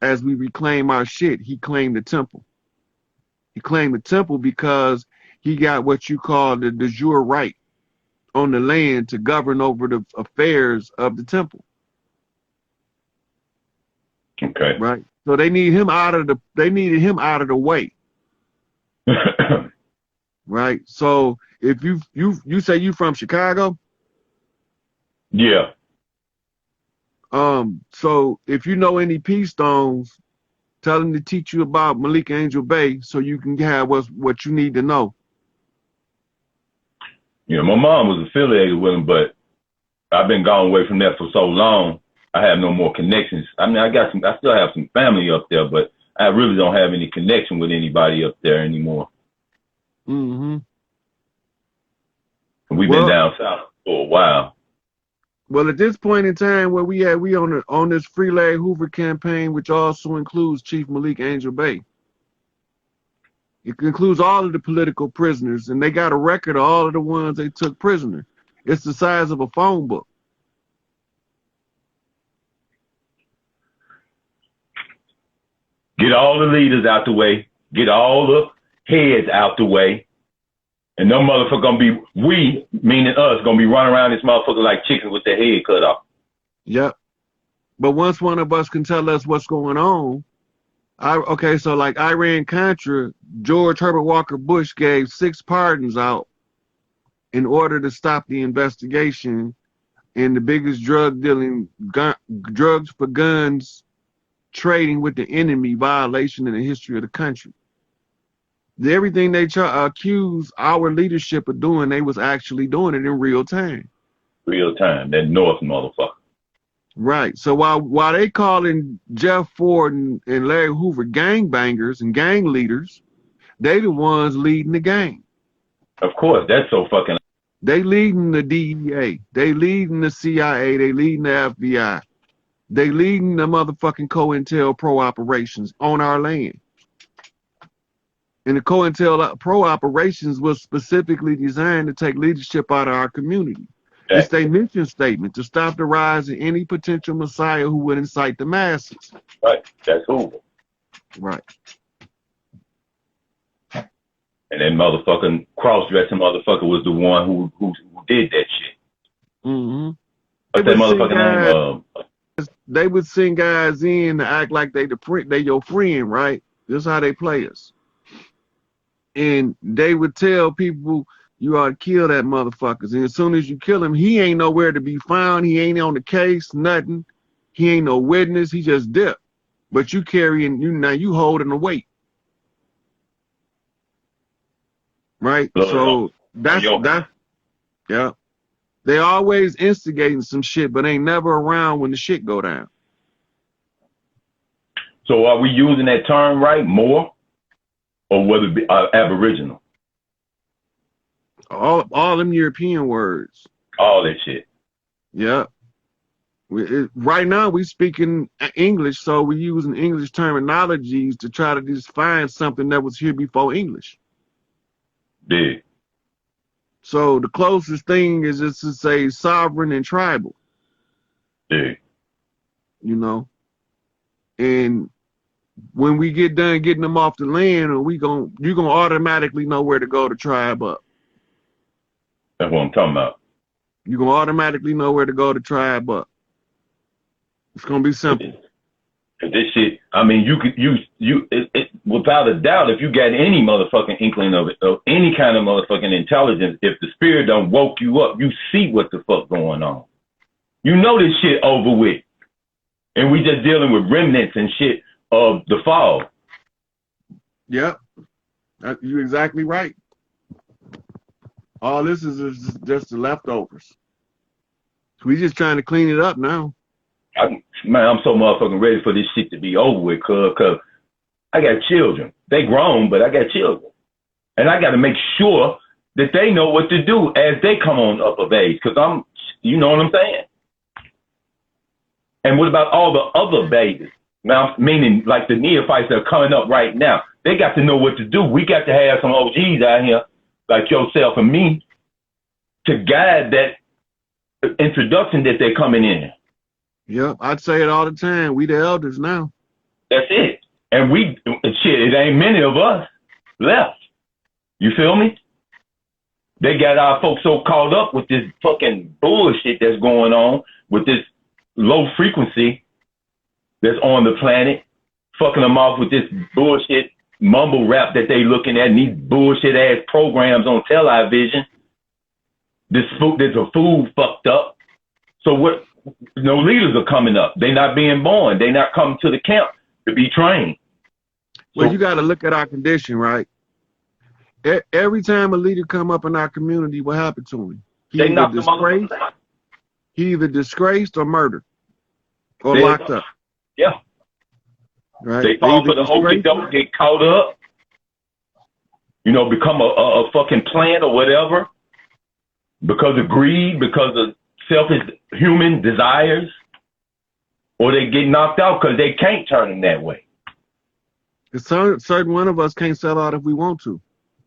As we reclaim our shit, he claimed the temple. He claimed the temple because he got what you call the de jure right on the land to govern over the affairs of the temple. Okay. Right. So they needed him out of the way. Right. So if you say you from Chicago? Yeah. So if you know any Peace Stones, tell them to teach you about Malik Angel Bey so you can have what you need to know. Yeah, my mom was affiliated with him, but I've been gone away from that for so long. I have no more connections. I mean, I still have some family up there, but I really don't have any connection with anybody up there anymore. Mm-hmm. We've been down south for a while. Well, at this point in time, where we on this Free Larry Hoover campaign, which also includes Chief Malik Angel Bey. It includes all of the political prisoners, and they got a record of all of the ones they took prisoner. It's the size of a phone book. Get all the leaders out the way. Get all the heads out the way. And them motherfuckers gonna be, we, meaning us, gonna be running around this motherfucker like chickens with their head cut off. Yep. But once one of us can tell us what's going on, so like Iran-Contra, George Herbert Walker Bush gave 6 pardons out in order to stop the investigation in the biggest drugs for guns trading with the enemy violation in the history of the country. Everything they accuse our leadership of doing, they was actually doing it in real time. Real time, that North motherfucker. Right. So while they calling Jeff Ford and Larry Hoover gangbangers and gang leaders, they the ones leading the gang. Of course, that's so fucking. They leading the DEA. They leading the CIA. They leading the FBI. They leading the motherfucking COINTELPRO operations on our land. And the COINTELPRO operations was specifically designed to take leadership out of our community. Exactly. It's their mission statement to stop the rise of any potential messiah who would incite the masses. Right. That's Hoover. Right. And that motherfucking cross-dressing motherfucker was the one who did that shit. Mm-hmm. What's that motherfucking name? They would send guys in to act like they your friend, right? This is how they play us. And they would tell people you ought to kill that motherfuckers. And as soon as you kill him, he ain't nowhere to be found. He ain't on the case, nothing. He ain't no witness. He just dipped. But you carrying, you holding the weight. Right? So that's, yeah. They always instigating some shit, but ain't never around when the shit go down. So are we using that term right, more? Or whether it be Aboriginal? All them European words. All that shit. Yeah. Right now we speaking English, so we using English terminologies to try to just find something that was here before English. Big. So the closest thing is just to say sovereign and tribal. Big. You know, and when we get done getting them off the land, you're gonna automatically know where to go to tribe up. That's what I'm talking about. You're gonna automatically know where to go to tribe up. It's gonna be simple. This shit, I mean, without a doubt, if you got any motherfucking inkling of it, of any kind of motherfucking intelligence, if the spirit done woke you up, you see what the fuck going on. You know this shit over with. And we just dealing with remnants and shit of the fall. Yep. You're exactly right. All this is just the leftovers. We just trying to clean it up now. I'm so motherfucking ready for this shit to be over with, cause I got children. They grown, but I got children. And I got to make sure that they know what to do as they come on up of age, cause you know what I'm saying? And what about all the other babies? Now, meaning like the neophytes that are coming up right now, they got to know what to do. We got to have some OGs out here, like yourself and me, to guide that introduction that they're coming in. Yep, I'd say it all the time. We the elders now. That's it. And it ain't many of us left. You feel me? They got our folks so caught up with this fucking bullshit that's going on, with this low frequency that's on the planet, fucking them off with this bullshit mumble rap that they looking at, and these bullshit ass programs on television. There's a food fucked up. So what? No leaders are coming up. They're not being born. They're not coming to the camp to be trained. Well, you got to look at our condition, right? Every time a leader come up in our community, what happened to him? He either disgraced or murdered or locked up. Yeah. Right. They fall for the okey doke, get caught up, become a fucking plant or whatever, because of greed, because of selfish human desires, or they get knocked out because they can't turn them that way. Certain one of us can't sell out if we want to.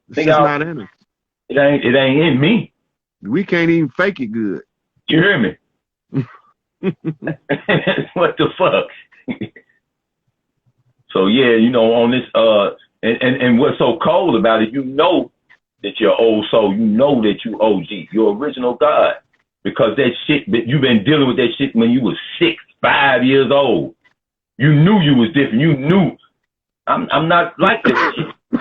It's just not in us. It ain't in me. We can't even fake it good. You hear me? What the fuck? So yeah, on this and what's so cold about it, that you're old soul, that you OG, your original God. Because that shit, you've been dealing with that shit when you was 6, 5 years old. You knew you was different. You knew I'm not like that shit.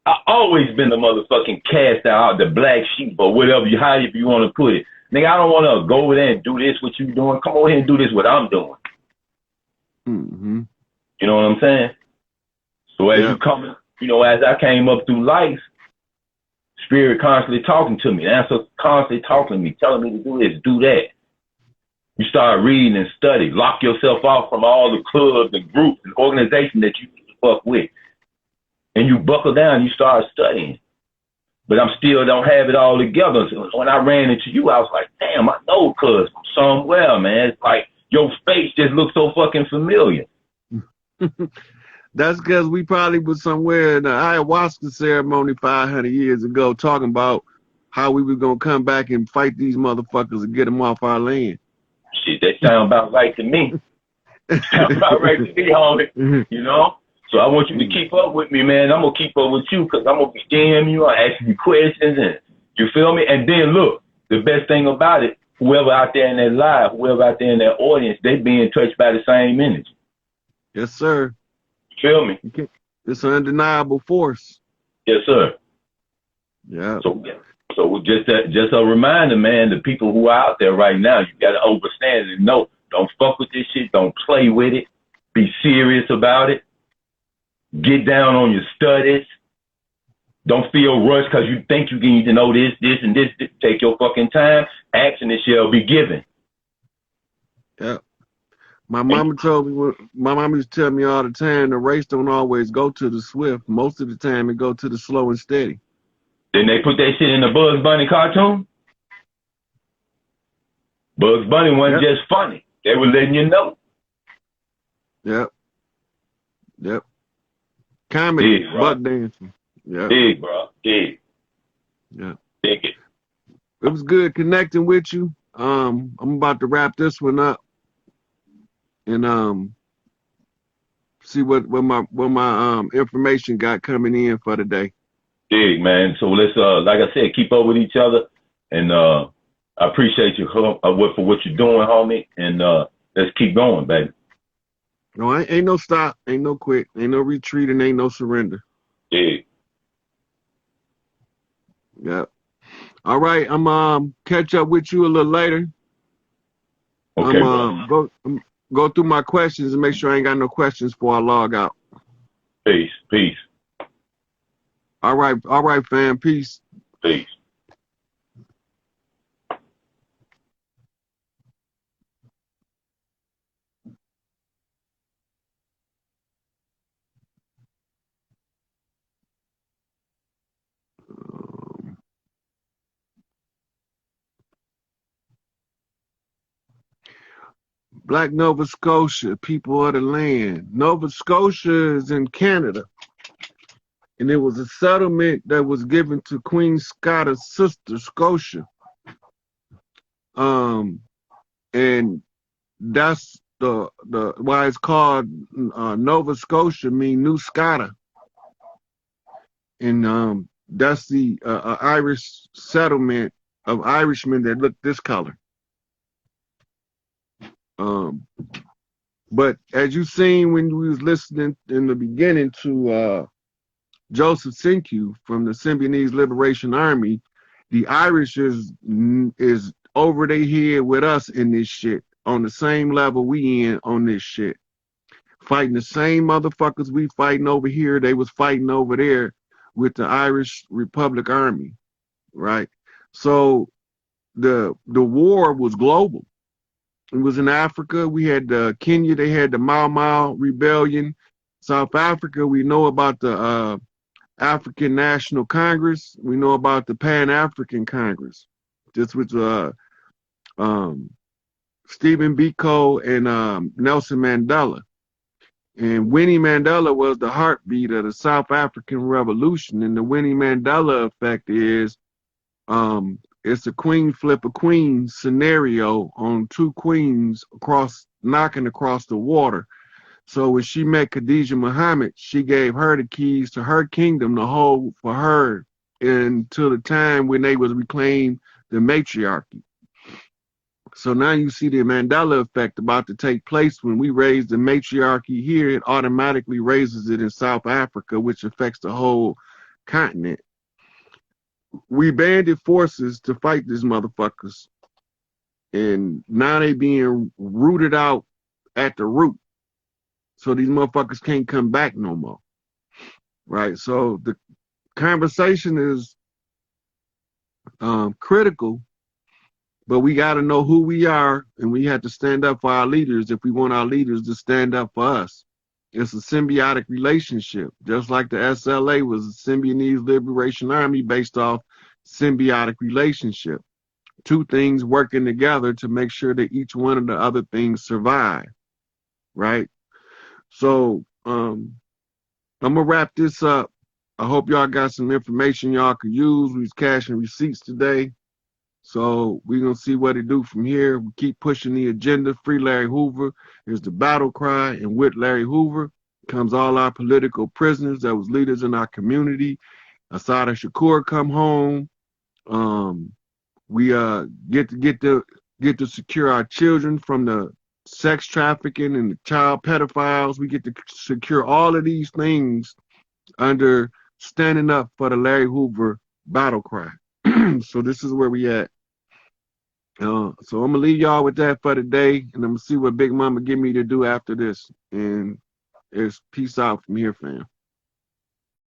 I always been the motherfucking cast out, the black sheep or whatever however you want to put it. Nigga, I don't want to go over there and do this what you doing. Come over here and do this what I'm doing. Mm-hmm. You know what I'm saying? So as you come, as I came up through life, Spirit constantly talking to me. Answer constantly talking to me, telling me to do this, do that. You start reading and study. Lock yourself off from all the clubs and groups and organizations that you fuck with. And you buckle down, you start studying. But I'm still don't have it all together. So when I ran into you, I was like, damn, I know cuz from somewhere, man. It's like your face just looks so fucking familiar. That's because we probably was somewhere in the ayahuasca ceremony 500 years ago talking about how we were going to come back and fight these motherfuckers and get them off our land. Shit, that sound about right to me. Sound about right to me, homie. So I want you to keep up with me, man. I'm going to keep up with you because I'm going to be DMing you, asking you questions, and you feel me? And then look, the best thing about it, whoever out there in that live, whoever out there in that audience, they being touched by the same energy. Yes, sir. Feel me? It's an undeniable force. Yes, sir. Yeah. So just a reminder, man, the people who are out there right now, you got to understand and know, don't fuck with this shit. Don't play with it. Be serious about it. Get down on your studies. Don't feel rushed because you think you need to know this, and this. Take your fucking time. Action it shall be given. Yeah. My mama told me, my mama used to tell me all the time, the race don't always go to the swift. Most of the time it go to the slow and steady. Didn't they put that shit in the Bugs Bunny cartoon? Bugs Bunny wasn't just funny. They were letting you know. Yep. Comedy, Big, bro. buck dancing. Yep. Big, bro. Big. Yeah. Big it. It was good connecting with you. I'm about to wrap this one up and see what my information got coming in for the day. Big, man. So let's like I said, keep up with each other, and I appreciate you for what you're doing, homie, and let's keep going, baby. No, ain't no stop, ain't no quit, ain't no retreat, and ain't no surrender. Big. Yep. All right, I'm catch up with you a little later. Okay, go through my questions and make sure I ain't got no questions before I log out. Peace. All right, fam. Peace. Peace. Black Nova Scotia, people of the land. Nova Scotia is in Canada. And it was a settlement that was given to Queen Scotta's sister, Scotia. And that's the why it's called Nova Scotia, mean New Scotia. And that's the Irish settlement of Irishmen that look this color. But as you seen when we was listening in the beginning to Joseph Sinkyu from the Symbionese Liberation Army, the Irish is over their head with us in this shit, on the same level we in on this shit. Fighting the same motherfuckers we fighting over here, they was fighting over there with the Irish Republic Army, right? So the war was global. It was in Africa. We had Kenya, they had the Mau Mau Rebellion. South Africa, we know about the African National Congress. We know about the Pan-African Congress. This was Stephen Biko and Nelson Mandela. And Winnie Mandela was the heartbeat of the South African Revolution. And the Winnie Mandela effect is it's a queen flip a queen scenario on two queens knocking across the water. So when she met Khadija Muhammad, she gave her the keys to her kingdom to hold for her until the time when they was reclaimed the matriarchy. So now you see the Mandela effect about to take place. When we raise the matriarchy here, it automatically raises it in South Africa, which affects the whole continent. We banded forces to fight these motherfuckers. And now they being rooted out at the root. So these motherfuckers can't come back no more. Right? So the conversation is critical, but we got to know who we are, and we have to stand up for our leaders if we want our leaders to stand up for us. It's a symbiotic relationship, just like the SLA was a Symbionese Liberation Army based off symbiotic relationship. Two things working together to make sure that each one of the other things survive, right? So I'm gonna wrap this up. I hope y'all got some information y'all could use. We was cashing receipts today. So we're going to see what it do from here. We keep pushing the agenda. Free Larry Hoover is the battle cry. And with Larry Hoover comes all our political prisoners that was leaders in our community. Assata Shakur come home. We get to secure our children from the sex trafficking and the child pedophiles. We get to secure all of these things under standing up for the Larry Hoover battle cry. So this is where we at. So I'm gonna leave y'all with that for today, and I'm gonna see what Big Mama give me to do after this. And it's peace out from here, fam.